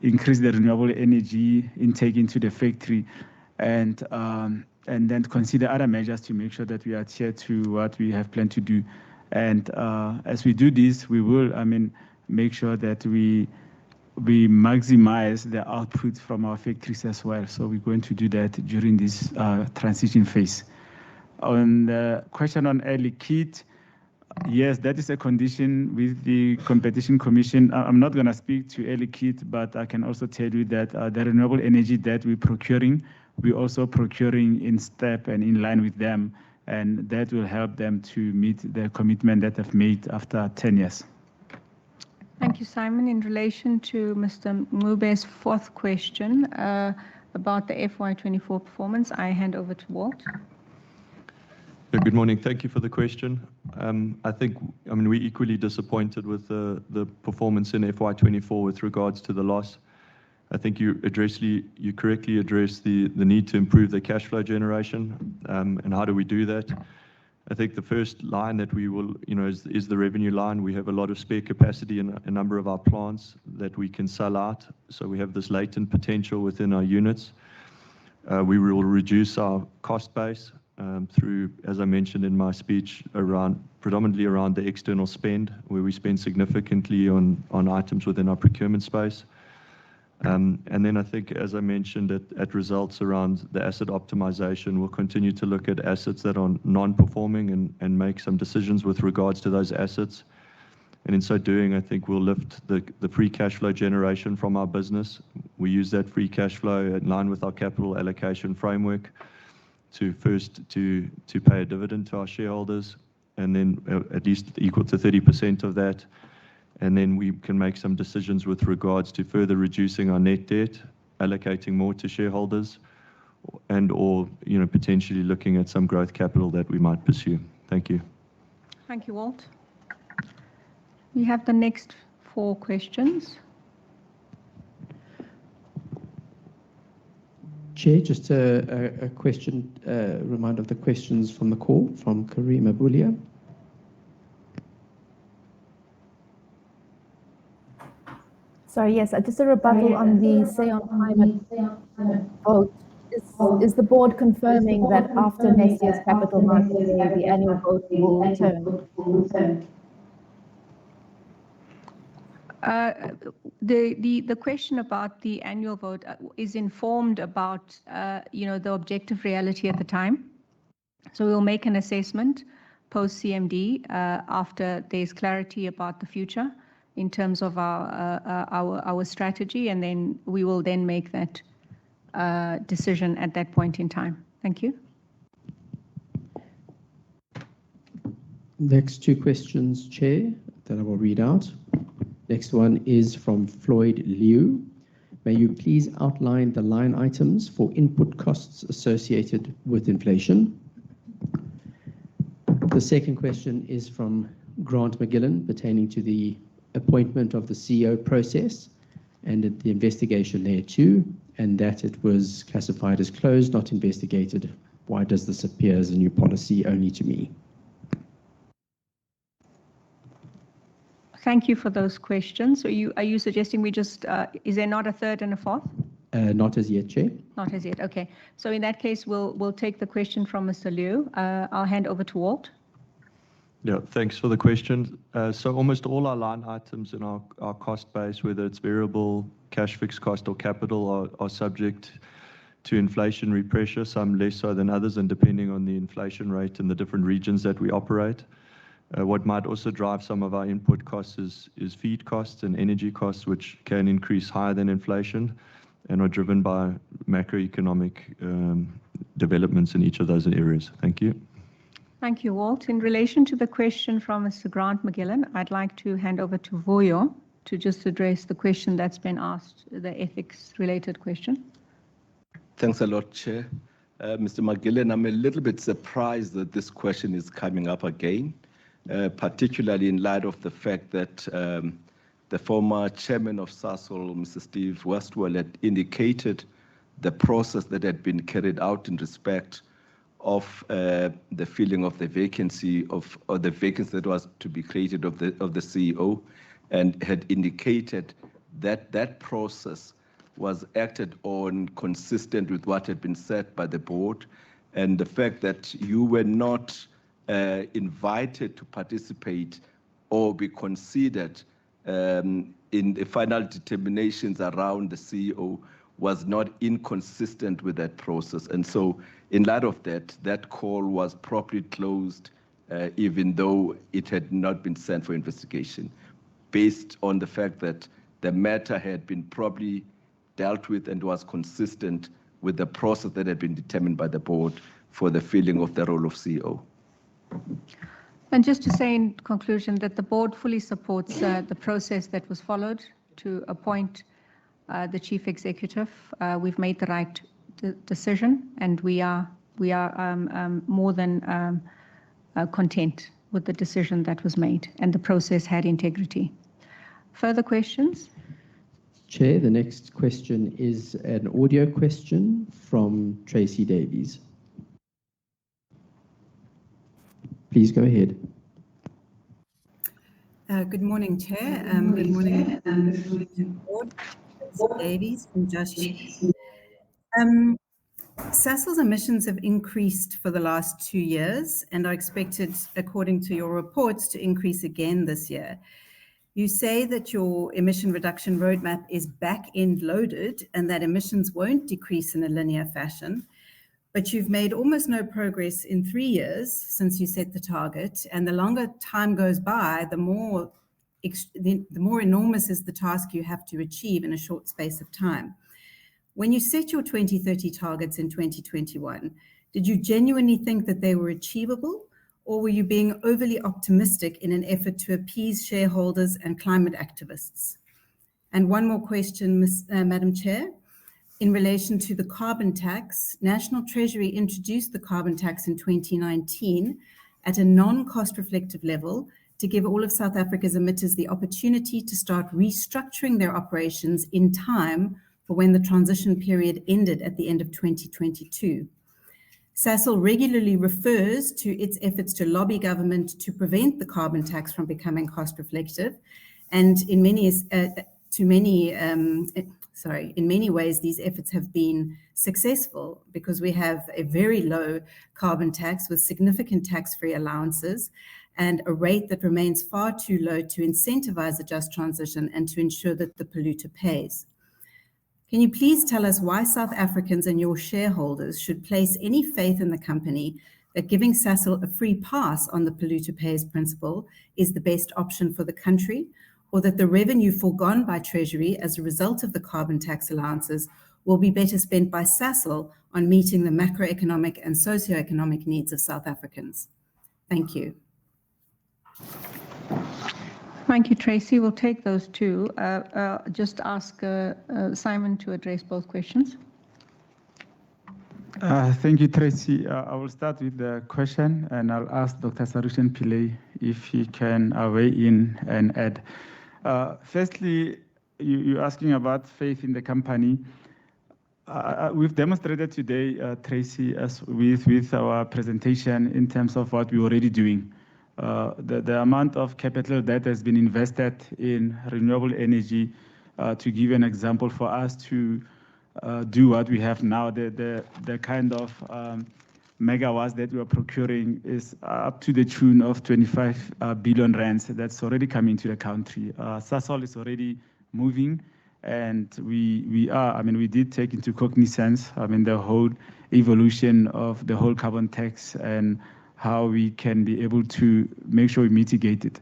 increase the renewable energy intake into the factory, and then consider other measures to make sure that we adhere to what we have planned to do. And as we do this, we will, make sure that we maximize the output from our factories as well. So we're going to do that during this transition phase. On the question on Air Liquide, yes, that is a condition with the Competition Commission. I'm not going to speak to Air Liquide, but I can also tell you that the renewable energy that we're also procuring in step and in line with them, and that will help them to meet the commitment that they've made after 10 years. Thank you, Simon. In relation to Mr. Ngube's fourth question about the FY24 performance, I hand over to Walt. Yeah, good morning. Thank you for the question. I think, we're equally disappointed with the performance in FY24 with regards to the loss. I think you correctly addressed the need to improve the cash flow generation. And how do we do that? I think the first line that we will, is the revenue line. We have a lot of spare capacity in a number of our plants that we can sell out. So we have this latent potential within our units. We will reduce our cost base through, as I mentioned in my speech, predominantly around the external spend, where we spend significantly on items within our procurement space. And then I think, as I mentioned, at results around the asset optimization, we'll continue to look at assets that are non-performing and make some decisions with regards to those assets. And in so doing, I think we'll lift the free cash flow generation from our business. We use that free cash flow in line with our capital allocation framework to pay a dividend to our shareholders, and then at least equal to 30% of that. And then we can make some decisions with regards to further reducing our net debt, allocating more to shareholders, or potentially looking at some growth capital that we might pursue. Thank you. Thank you, Walt. We have the next 4 questions. Chair, just a question, reminder of the questions from the call from Karima Bulia. Sorry, yes, just a rebuttal on the say on climate vote. Is the board confirming that after next year's Capital Markets Day, the annual vote will return? The question about the annual vote is informed about the objective reality at the time. So we'll make an assessment post CMD after there's clarity about the future in terms of our strategy, and then we will then make that decision at that point in time. Thank you. Next 2 questions, Chair, that I will read out. Next one is from Floyd Liu. May you please outline the line items for input costs associated with inflation? The second question is from Grant McGillan, pertaining to the appointment of the CEO process and the investigation there too, and that it was classified as closed, not investigated. Why does this appear as a new policy only to me? Thank you for those questions. So are you suggesting we just, is there not a third and a fourth? Not as yet, Chair. Not as yet, okay. So in that case, we'll take the question from Mr. Liu. I'll hand over to Walt. Yeah, thanks for the question. So almost all our line items in our cost base, whether it's variable, cash fixed cost or capital, are subject to inflationary pressure, some less so than others, and depending on the inflation rate in the different regions that we operate. What might also drive some of our input costs is feed costs and energy costs, which can increase higher than inflation and are driven by macroeconomic developments in each of those areas. Thank you. Thank you, Walt. In relation to the question from Mr. Grant McGillan, I'd like to hand over to Voyo to just address the question that's been asked, the ethics-related question. Thanks a lot, Chair. Mr. McGillan, I'm a little bit surprised that this question is coming up again, particularly in light of the fact that the former chairman of Sasol, Mr. Steve Westwell, had indicated the process that had been carried out in respect of the filling of the vacancy or the vacancy that was to be created of the CEO, and had indicated that that process was acted on consistent with what had been said by the board, and the fact that you were not invited to participate or be considered in the final determinations around the CEO was not inconsistent with that process. And so in light of that, that call was properly closed, even though it had not been sent for investigation, based on the fact that the matter had been properly dealt with and was consistent with the process that had been determined by the board for the filling of the role of CEO. And just to say in conclusion that the board fully supports the process that was followed to appoint the chief executive. We've made the right decision, and we are more than content with the decision that was made, and the process had integrity. Further questions? Chair, the next question is an audio question from Tracy Davies. Please go ahead. Good morning, Chair. Good morning, Board. Tracy Davies from Just Share. Sasol's emissions have increased for the last 2 years and are expected, according to your reports, to increase again this year. You say that your emission reduction roadmap is back-end loaded and that emissions won't decrease in a linear fashion, but you've made almost no progress in 3 years since you set the target, and the longer time goes by, the more enormous is the task you have to achieve in a short space of time. When you set your 2030 targets in 2021, did you genuinely think that they were achievable, or were you being overly optimistic in an effort to appease shareholders and climate activists? And one more question, Madam Chair. In relation to the carbon tax, National Treasury introduced the carbon tax in 2019 at a non-cost reflective level to give all of South Africa's emitters the opportunity to start restructuring their operations in time for when the transition period ended at the end of 2022. Sasol regularly refers to its efforts to lobby government to prevent the carbon tax from becoming cost reflective, and in many ways these efforts have been successful because we have a very low carbon tax with significant tax-free allowances and a rate that remains far too low to incentivize a just transition and to ensure that the polluter pays. Can you please tell us why South Africans and your shareholders should place any faith in the company that giving Sasol a free pass on the polluter pays principle is the best option for the country, or that the revenue foregone by Treasury as a result of the carbon tax allowances will be better spent by Sasol on meeting the macroeconomic and socioeconomic needs of South Africans? Thank you. Thank you, Tracy. We'll take those two. Just ask Simon to address both questions. Thank you, Tracy. I will start with the question, and I'll ask Dr. Sarushen Pillay if he can weigh in and add. Firstly, you're asking about faith in the company. We've demonstrated today, Tracy, as with our presentation in terms of what we're already doing. The amount of capital that has been invested in renewable energy, to give an example, for us to do what we have now, the kind of megawatts that we are procuring is up to the tune of 25 billion rands that's already coming to the country. Sasol is already moving And we did take into cognizance, the whole evolution of the whole carbon tax and how we can be able to make sure we mitigate it.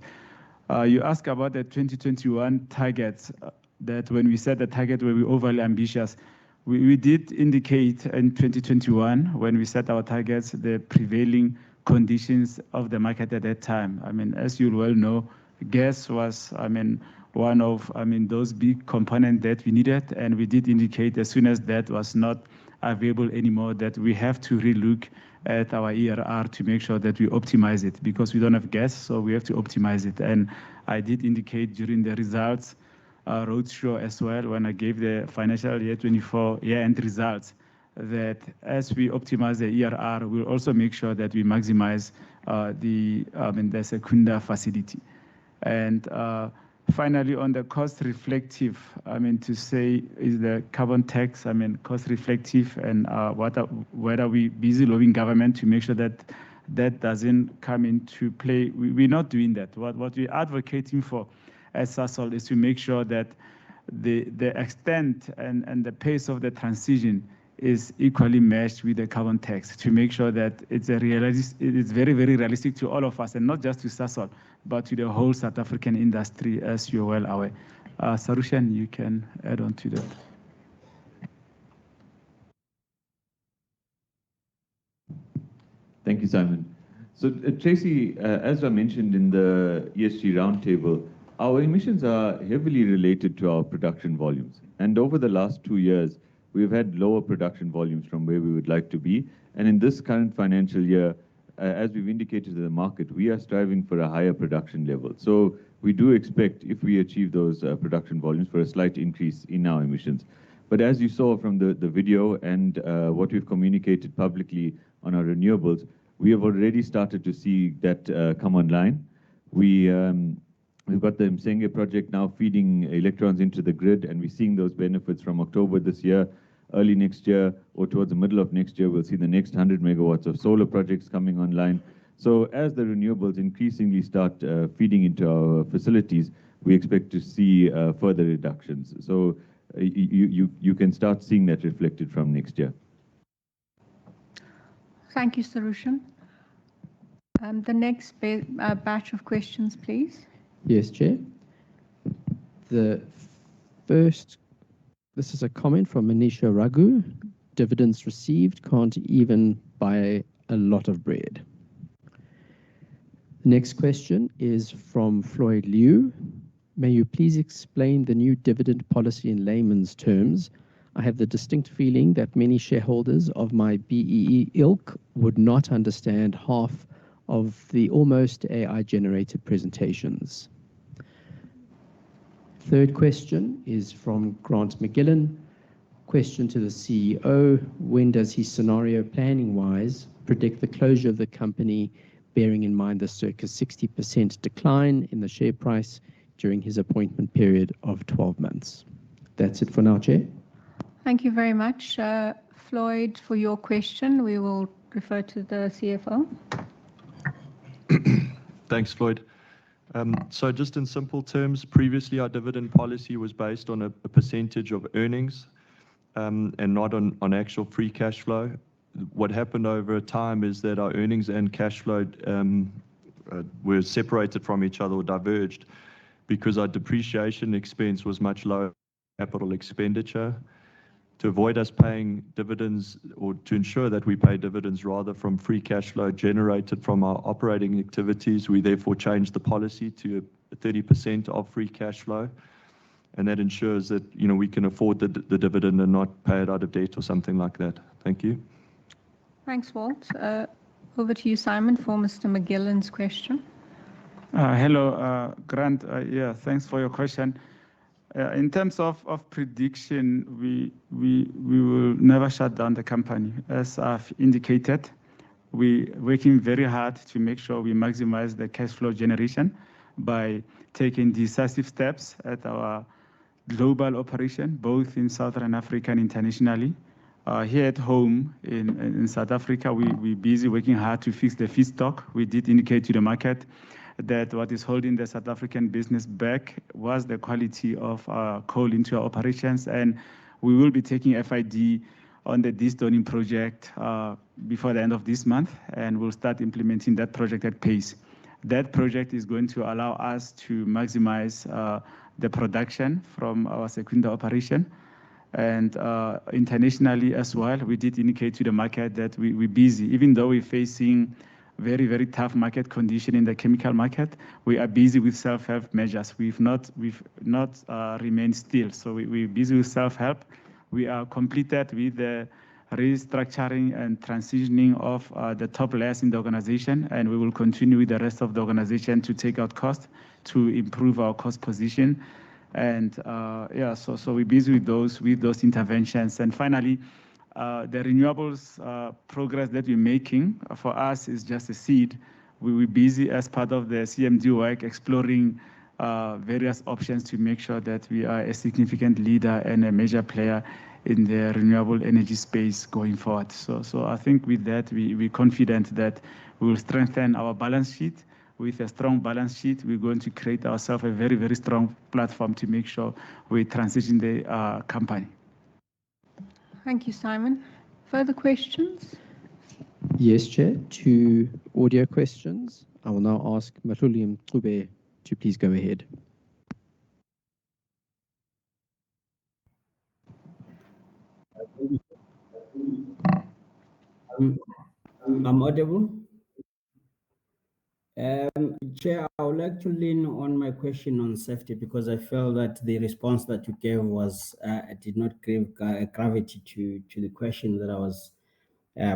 You ask about the 2021 targets, that when we set the target were we overly ambitious. We did indicate in 2021, when we set our targets, the prevailing conditions of the market at that time. As you well know, gas was, one of, those big components that we needed, and we did indicate as soon as that was not available anymore that we have to relook at our ERR to make sure that we optimize it, because we don't have gas, so we have to optimize it. And I did indicate during the results roadshow as well, when I gave the financial year 24 year-end results, that as we optimize the ERR, we'll also make sure that we maximize the Secunda facility. And finally, on the cost reflective, to say, is the carbon tax, cost reflective, and whether we busy lobbying government to make sure that that doesn't come into play. We're not doing that. What we're advocating for as Sasol is to make sure that the extent and the pace of the transition is equally matched with the carbon tax, to make sure that it's very, very realistic to all of us, and not just to Sasol, but to the whole South African industry, as you're well aware. Sarushan, you can add on to that. Thank you, Simon. So Tracy, as I mentioned in the ESG roundtable, our emissions are heavily related to our production volumes. And over the last 2 years, we've had lower production volumes from where we would like to be. And in this current financial year, as we've indicated to the market, we are striving for a higher production level. So we do expect, if we achieve those production volumes, for a slight increase in our emissions. But as you saw from the video and what we've communicated publicly on our renewables, we have already started to see that come online. We've got the Msenge project now feeding electrons into the grid, and we're seeing those benefits from October this year. Early next year, or towards the middle of next year, we'll see the next 100 megawatts of solar projects coming online. So as the renewables increasingly start feeding into our facilities, we expect to see further reductions. So you can start seeing that reflected from next year. Thank you, Sarushan. The next batch of questions, please. Yes, Chair. The first, this is a comment from Manisha Raghu. Dividends received can't even buy a lot of bread. The next question is from Floyd Liu. May you please explain the new dividend policy in layman's terms? I have the distinct feeling that many shareholders of my BEE ilk would not understand half of the almost AI-generated presentations. Third question is from Grant McGillen. Question to the CEO, when does he scenario planning-wise predict the closure of the company, bearing in mind the circa 60% decline in the share price during his appointment period of 12 months? That's it for now, Chair. Thank you very much, Floyd, for your question. We will refer to the CFO. Thanks, Floyd. So just in simple terms, previously our dividend policy was based on a percentage of earnings and not on actual free cash flow. What happened over time is that our earnings and cash flow were separated from each other or diverged because our depreciation expense was much lower than capital expenditure. To avoid us paying dividends, or to ensure that we pay dividends rather from free cash flow generated from our operating activities, we therefore changed the policy to 30% of free cash flow. And that ensures that we can afford the dividend and not pay it out of debt or something like that. Thank you. Thanks, Walt. Over to you, Simon, for Mr. McGillen's question. Hello, Grant. Yeah, thanks for your question. In terms of prediction, we will never shut down the company. As I've indicated, we're working very hard to make sure we maximize the cash flow generation by taking decisive steps at our global operation, both in Southern Africa and internationally. Here at home in South Africa, we're busy working hard to fix the feedstock. We did indicate to the market that what is holding the South African business back was the quality of coal into our operations, and we will be taking FID on the destoning project before the end of this month, and we'll start implementing that project at pace. That project is going to allow us to maximize the production from our Secunda operation. And internationally as well, we did indicate to the market that we're busy. Even though we're facing very, very tough market condition in the chemical market, we are busy with self-help measures. We've not remained still. So we're busy with self-help. We are completed with the restructuring and transitioning of the top layers in the organization, and we will continue with the rest of the organization to take out cost to improve our cost position. And yeah, so we're busy with those interventions. And finally, the renewables progress that we're making for us is just a seed. We were busy as part of the CMD work exploring various options to make sure that we are a significant leader and a major player in the renewable energy space going forward. So I think with that, we're confident that we will strengthen our balance sheet. With a strong balance sheet, we're going to create ourselves a very, very strong platform to make sure we transition the company. Thank you, Simon. Further questions? Yes, Chair. 2 audio questions. I will now ask Mahluli Mncube to please go ahead. I'm audible. Chair, I would like to lean on my question on safety because I felt that the response that you gave was did not give gravity to the question that I was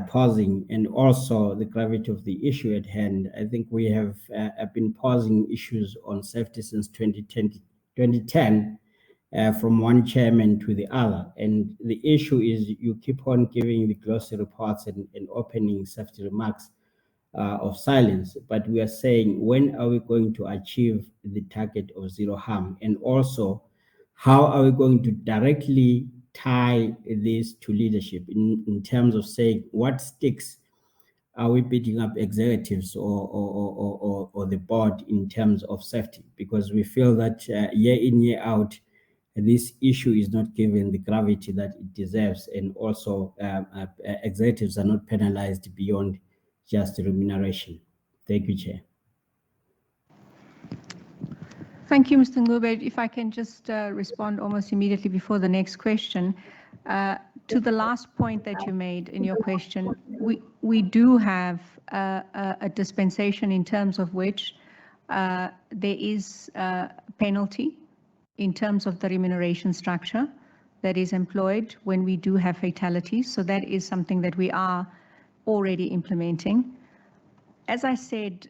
posing, and also the gravity of the issue at hand. I think we have been posing issues on safety since 2010 from one chairman to the other. And the issue is you keep on giving the glossy reports and opening safety remarks of silence. But we are saying, when are we going to achieve the target of zero harm? And also, how are we going to directly tie this to leadership in terms of saying what sticks are we beating up executives or the board in terms of safety? Because we feel that year in, year out, this issue is not given the gravity that it deserves, and also executives are not penalized beyond just remuneration. Thank you, Chair. Thank you, Mr. Ngube. If I can just respond almost immediately before the next question. To the last point that you made in your question, we do have a dispensation in terms of which there is a penalty in terms of the remuneration structure that is employed when we do have fatalities. So that is something that we are already implementing. As I said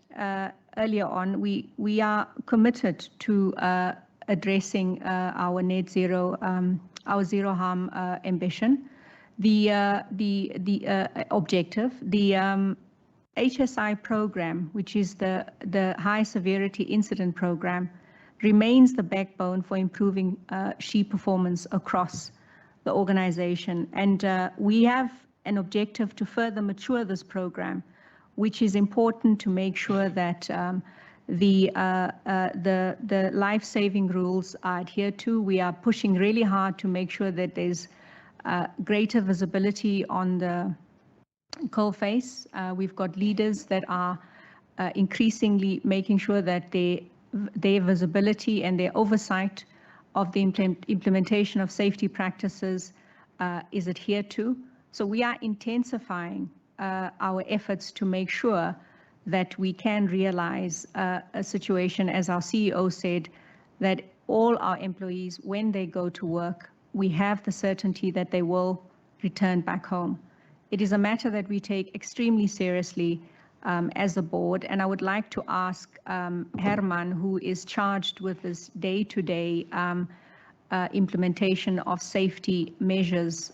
earlier on, we are committed to addressing our net zero, our zero harm ambition. The objective, the HSI program, which is the high severity incident program, remains the backbone for improving SHE performance across the organization. And we have an objective to further mature this program, which is important to make sure that the life-saving rules are adhered to. We are pushing really hard to make sure that there's greater visibility on the coal face. We've got leaders that are increasingly making sure that their visibility and their oversight of the implementation of safety practices is adhered to. So we are intensifying our efforts to make sure that we can realize a situation, as our CEO said, that all our employees, when they go to work, we have the certainty that they will return back home. It is a matter that we take extremely seriously as a board, and I would like to ask Herman, who is charged with this day-to-day implementation of safety measures,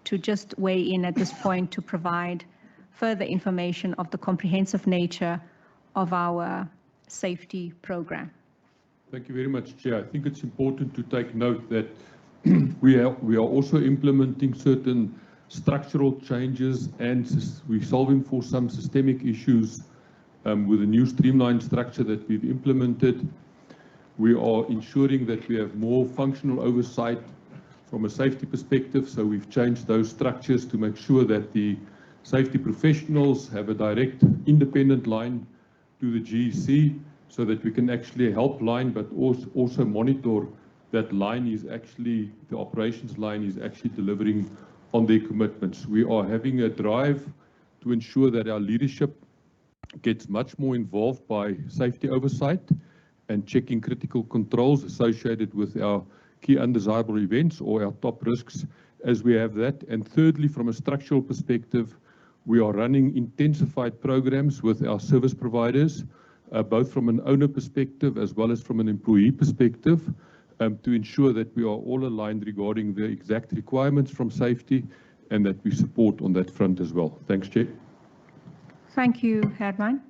to just weigh in at this point to provide further information of the comprehensive nature of our safety program. Thank you very much, Chair. I think it's important to take note that we are also implementing certain structural changes, and we're solving for some systemic issues With the new streamlined structure that we've implemented, we are ensuring that we have more functional oversight from a safety perspective. So we've changed those structures to make sure that the safety professionals have a direct independent line to the GEC so that we can actually help line, but also monitor that line is actually, the operations line is actually delivering on their commitments. We are having a drive to ensure that our leadership gets much more involved by safety oversight and checking critical controls associated with our key undesirable events or our top risks as we have that. And thirdly, from a structural perspective, we are running intensified programs with our service providers, both from an owner perspective as well as from an employee perspective, to ensure that we are all aligned regarding the exact requirements from safety and that we support on that front as well. Thanks, Chair. Thank you, Herman.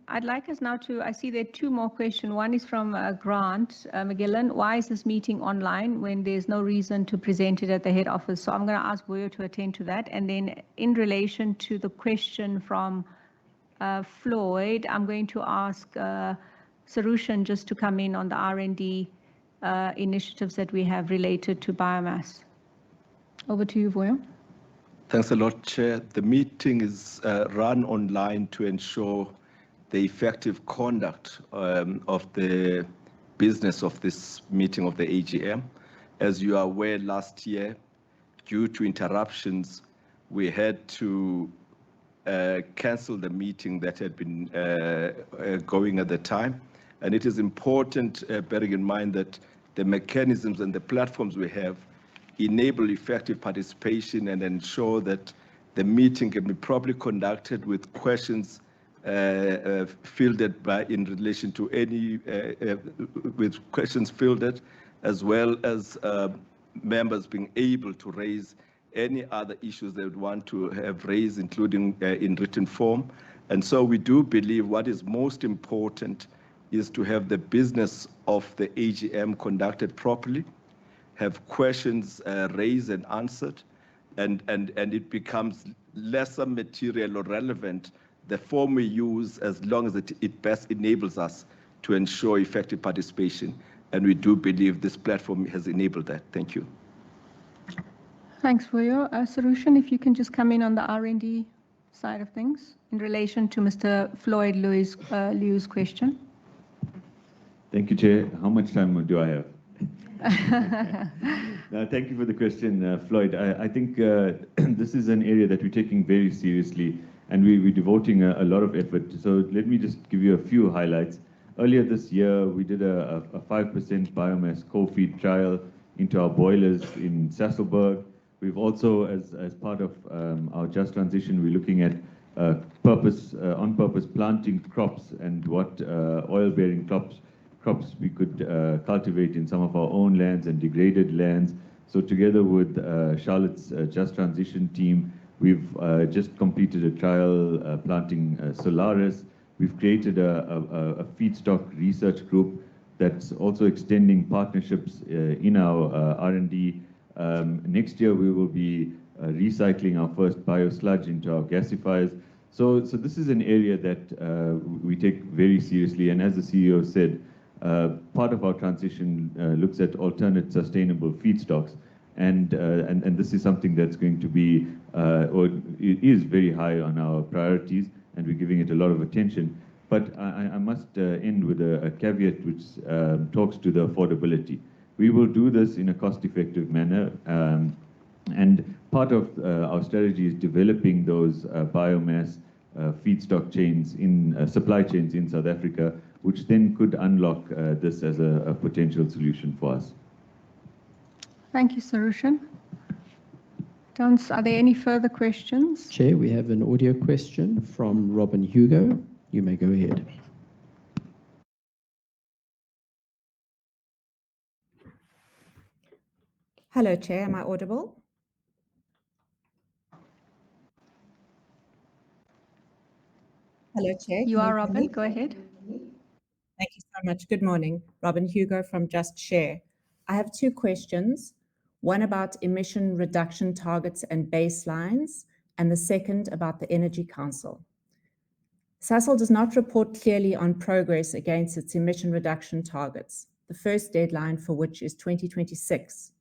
I'd like us now to, I see there are two more questions. One is from Grant McGillan. Why is this meeting online when there's no reason to present it at the head office? So I'm going to ask Vuyo to attend to that. And then in relation to the question from Floyd, I'm going to ask Sarushan just to come in on the R&D initiatives that we have related to biomass. Over to you, Vuyo. Thanks a lot, Chair. The meeting is run online to ensure the effective conduct of the business of this meeting of the AGM. As you are aware, last year, due to interruptions, we had to cancel the meeting that had been going at the time. And it is important, bearing in mind that the mechanisms and the platforms we have enable effective participation and ensure that the meeting can be properly conducted with questions fielded in relation to any, with questions fielded, as well as members being able to raise any other issues they would want to have raised, including in written form. And so we do believe what is most important is to have the business of the AGM conducted properly, have questions raised and answered, and it becomes lesser material or relevant the form we use, as long as it best enables us to ensure effective participation. And we do believe this platform has enabled that. Thank you. Thanks, Vuyo. Sarushan, if you can just come in on the R&D side of things in relation to Mr. Floyd Liu's question. Thank you, Chair. How much time do I have? Thank you for the question, Floyd. I think this is an area that we're taking very seriously, and we're devoting a lot of effort. So let me just give you a few highlights. Earlier this year, we did a 5% biomass co-feed trial into our boilers in Sasolburg. We've also, as part of our just transition, we're looking at on-purpose planting crops and what oil-bearing crops we could cultivate in some of our own lands and degraded lands. So together with Charlotte's Just Transition team, we've just completed a trial planting Solaris. We've created a feedstock research group that's also extending partnerships in our R&D. Next year, we will be recycling our first biosludge into our gasifiers. So this is an area that we take very seriously. And as the CEO said, part of our transition looks at alternate sustainable feedstocks. And this is something that's going to be, or it is very high on our priorities, and we're giving it a lot of attention. But I must end with a caveat which talks to the affordability. We will do this in a cost-effective manner. And part of our strategy is developing those biomass feedstock chains in supply chains in South Africa, which then could unlock this as a potential solution for us. Thank you, Sarushan. Dance, are there any further questions? Chair, we have an audio question from Robin Hugo. You may go ahead. Hello, Chair. Am I audible? Hello, Chair. You are, Robin. Go ahead. Thank you so much. Good morning. Robin Hugo from Just Share. I have two questions, one about emission reduction targets and baselines, and the second about the Energy Council. Sasol does not report clearly on progress against its emission reduction targets, the first deadline for which is 2026.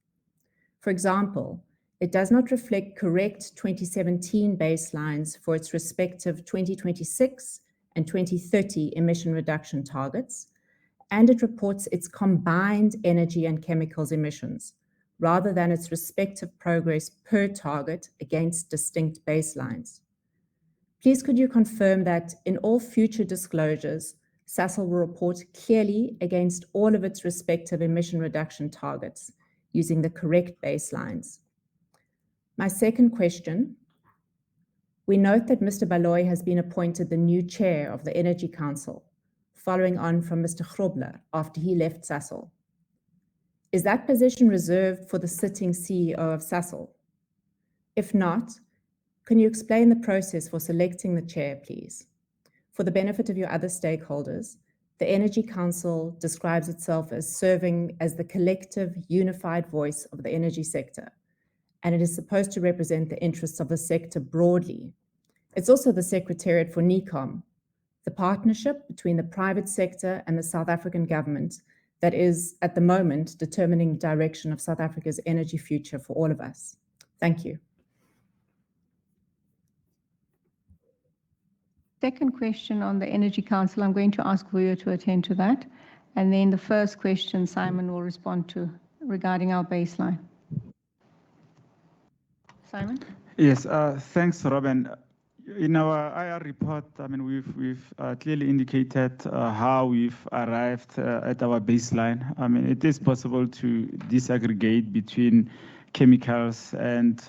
For example, it does not reflect correct 2017 baselines for its respective 2026 and 2030 emission reduction targets, and it reports its combined energy and chemicals emissions, rather than its respective progress per target against distinct baselines. Please could you confirm that in all future disclosures, Sasol will report clearly against all of its respective emission reduction targets using the correct baselines? My second question, we note that Mr. Baloy has been appointed the new chair of the Energy Council, following on from Mr. Grobler after he left Sasol. Is that position reserved for the sitting CEO of Sasol? If not, can you explain the process for selecting the chair, please? For the benefit of your other stakeholders, the Energy Council describes itself as serving as the collective, unified voice of the energy sector, and it is supposed to represent the interests of the sector broadly. It's also the secretariat for NECOM, the partnership between the private sector and the South African government that is, at the moment, determining the direction of South Africa's energy future for all of us. Thank you. Second question on the Energy Council, I'm going to ask Vuyo to attend to that. And then the first question Simon will respond to regarding our baseline. Simon? Yes, thanks, Robin. In our IR report, we've clearly indicated how we've arrived at our baseline. It is possible to disaggregate between chemicals and,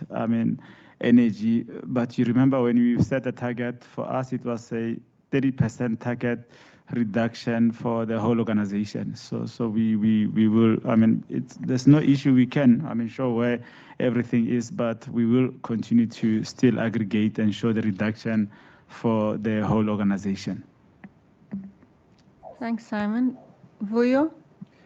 energy. But you remember when we set a target, for us, it was a 30% target reduction for the whole organization. So we will, there's no issue we can, show where everything is, but we will continue to still aggregate and show the reduction for the whole organization. Thanks, Simon. Vuyo,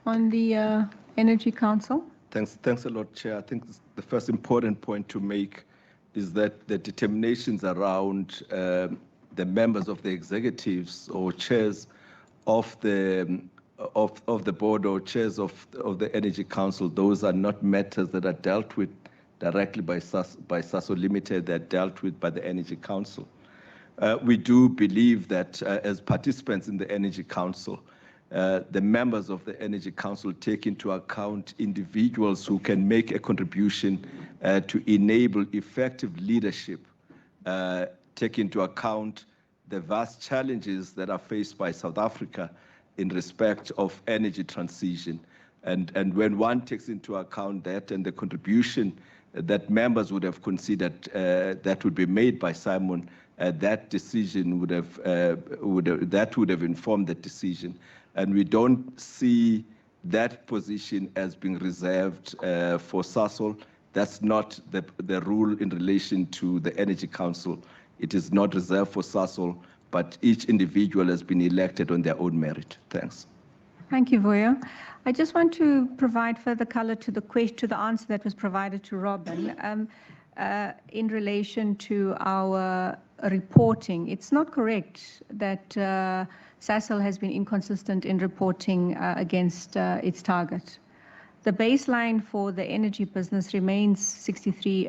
on the Energy Council. Thanks a lot, Chair. I think the first important point to make is that the determinations around the members of the executives or chairs of the board or chairs of the Energy Council, those are not matters that are dealt with directly by Sasol Limited. They're dealt with by the Energy Council. We do believe that as participants in the Energy Council, the members of the Energy Council take into account individuals who can make a contribution to enable effective leadership, take into account the vast challenges that are faced by South Africa in respect of energy transition. And when one takes into account that and the contribution that members would have considered that would be made by Simon, that decision would have informed the decision. And we don't see that position as being reserved for Sasol. That's not the rule in relation to the Energy Council. It is not reserved for Sasol, but each individual has been elected on their own merit. Thanks. Thank you, Vuyo. I just want to provide further color to the answer that was provided to Robin in relation to our reporting. It's not correct that Sasol has been inconsistent in reporting against its target. The baseline for the energy business remains 63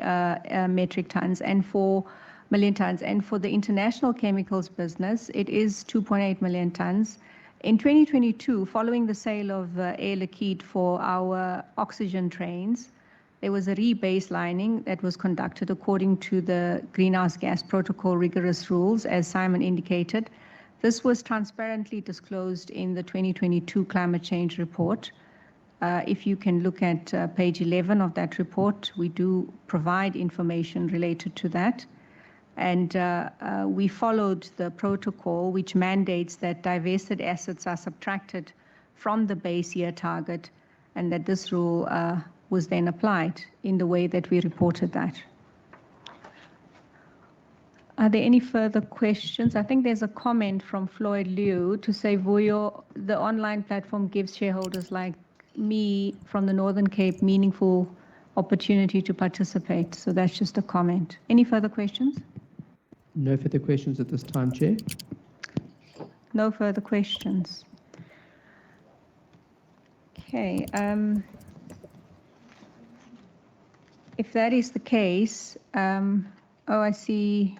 metric tons and 4 million tons. And for the international chemicals business, it is 2.8 million tons. In 2022, following the sale of Air Liquide for our oxygen trains, there was a rebaselining that was conducted according to the Greenhouse Gas Protocol rigorous rules, as Simon indicated. This was transparently disclosed in the 2022 climate change report. If you can look at page 11 of that report, we do provide information related to that. And we followed the protocol, which mandates that divested assets are subtracted from the base year target, and that this rule was then applied in the way that we reported that. Are there any further questions? I think there's a comment from Floyd Liu to say, Vuyo, the online platform gives shareholders like me from the Northern Cape meaningful opportunity to participate. So that's just a comment. Any further questions? No further questions at this time, Chair. No further questions. Okay. If that is the case, I see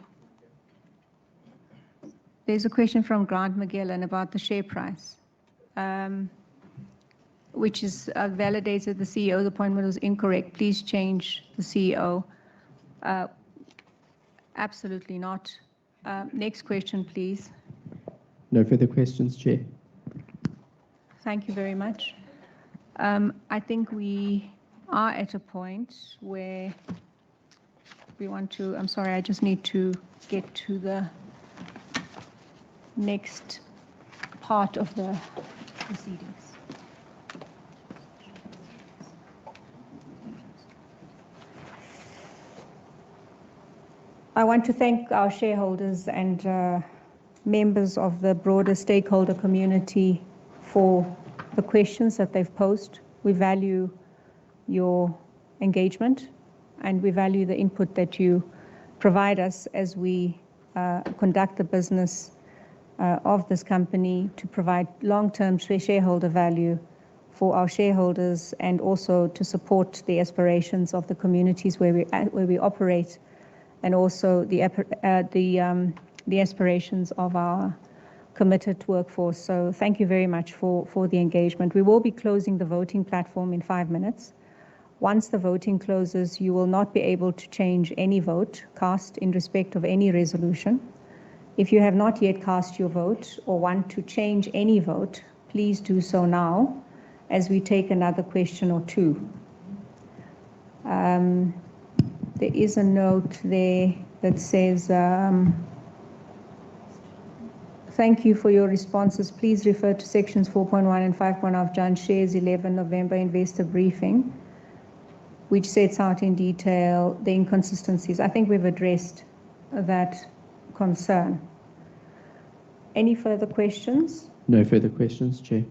there's a question from Grant McGillen about the share price, which is validates that the CEO's appointment was incorrect. Please change the CEO. Absolutely not. Next question, please. No further questions, Chair. Thank you very much. I think we are at a point where we want to, I'm sorry, I just need to get to the next part of the proceedings. I want to thank our shareholders and members of the broader stakeholder community for the questions that they've posed. We value your engagement and we value the input that you provide us as we conduct the business of this company to provide long-term shareholder value for our shareholders and also to support the aspirations of the communities where we operate, and also the aspirations of our committed workforce. So thank you very much for the engagement. We will be closing the voting platform in 5 minutes. Once the voting closes, you will not be able to change any vote cast in respect of any resolution. If you have not yet cast your vote or want to change any vote, please do so now as we take another question or two. There is a note there that says, thank you for your responses. Please refer to sections 4.1 and 5.1 of John Shares 11 November investor briefing, which sets out in detail the inconsistencies. I think we've addressed that concern. Any further questions? No further questions, Chair.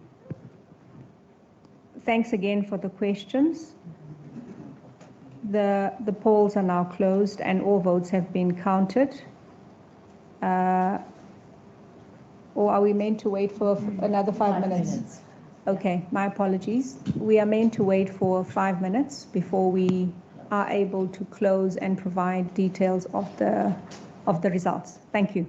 Thanks again for the questions. The polls are now closed and all votes have been counted. Or are we meant to wait for another 5 minutes? Okay, my apologies. We are meant to wait for 5 minutes before we are able to close and provide details of the results. Thank you.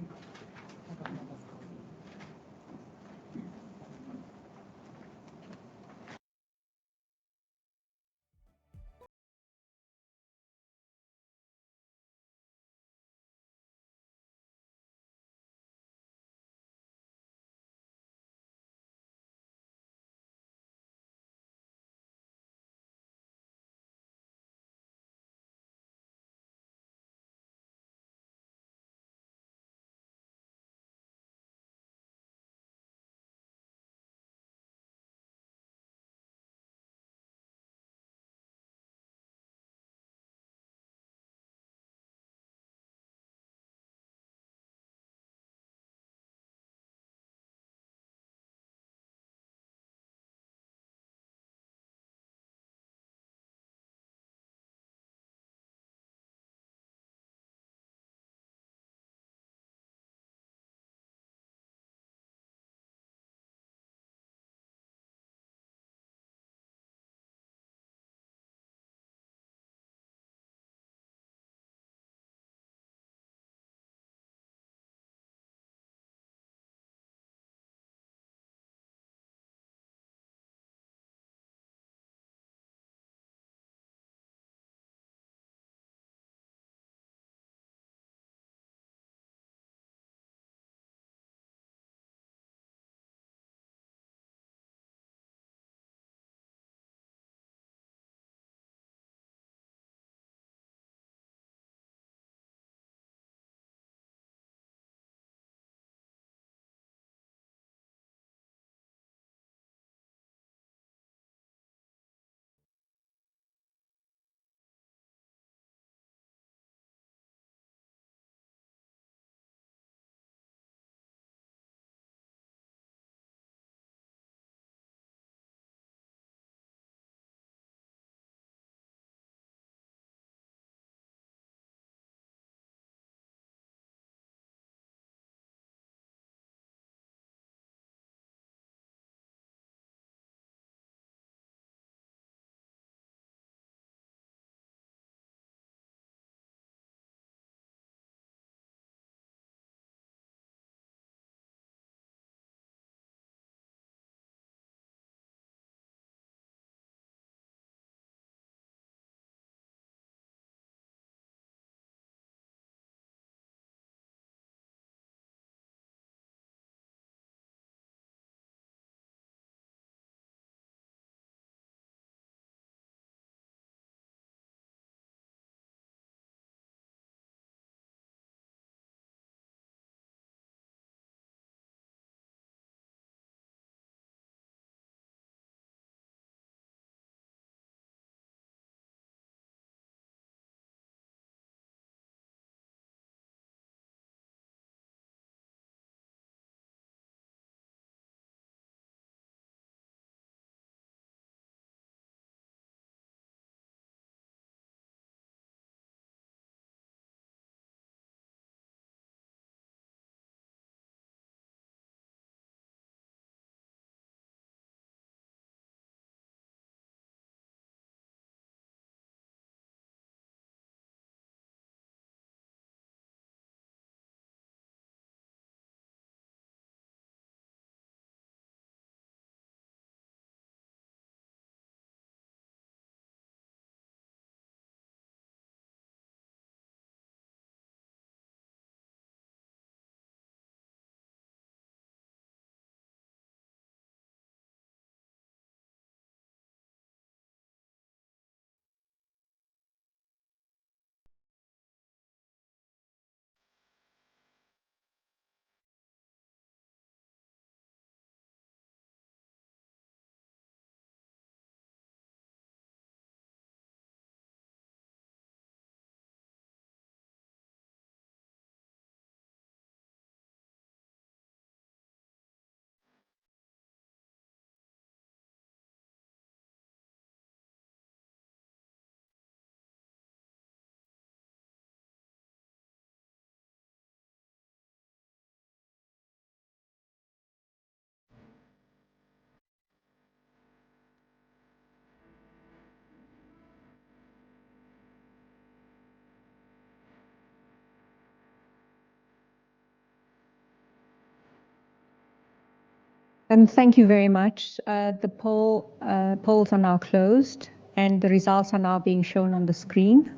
And thank you very much. The polls are now closed and the results are now being shown on the screen.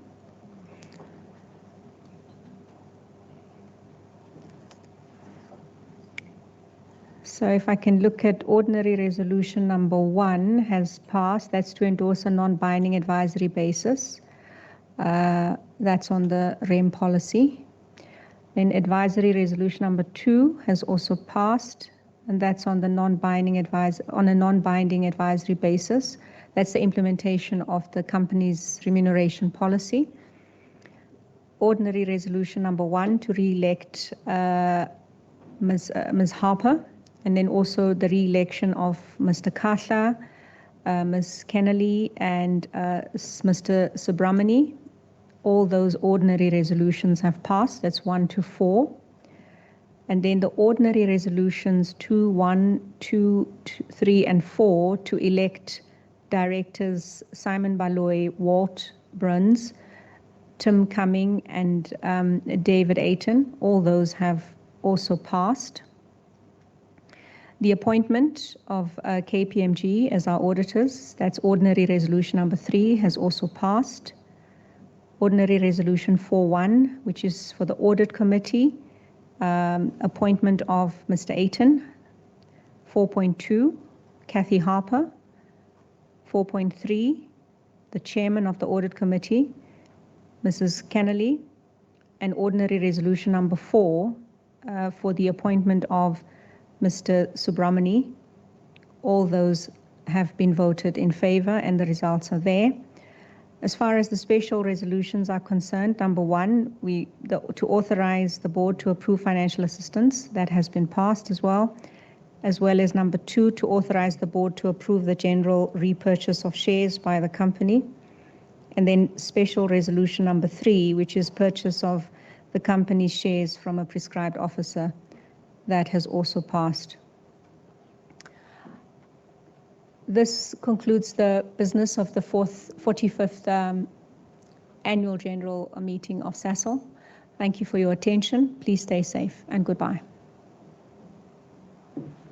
So if I can look at ordinary resolution number 1 has passed. That's to endorse a non-binding advisory basis. That's on the REM policy. Then advisory resolution number 2 has also passed, and that's on the non-binding advisory basis. That's the implementation of the company's remuneration policy. Ordinary resolution number 1 to re-elect Ms. Harper, and then also the re-election of Mr. Kahla, Ms. Kennelly, and Mr. Subramani. All those ordinary resolutions have passed. That's 1 to 4. And then the ordinary resolutions 2, 1, 2, 3, and 4 to elect directors Simon Baloyi, Walt Bruns, Tim Cumming, and David Ayton. All those have also passed. The appointment of KPMG as our auditors, that's ordinary resolution number 3, has also passed. Ordinary resolution 4.1, which is for the audit committee, appointment of Mr. Ayton. 4.2, Kathy Harper. 4.3, the chairman of the audit committee, Mrs. Kennelly. And ordinary resolution number 4 for the appointment of Mr. Subramani. All those have been voted in favor and the results are there. As far as the special resolutions are concerned, number 1, to authorize the board to approve financial assistance, that has been passed as well as number 2, to authorize the board to approve the general repurchase of shares by the company. And then special resolution number 3, which is purchase of the company's shares from a prescribed officer, that has also passed. This concludes the business of the 45th Annual General Meeting of Sasol. Thank you for your attention. Please stay safe and goodbye.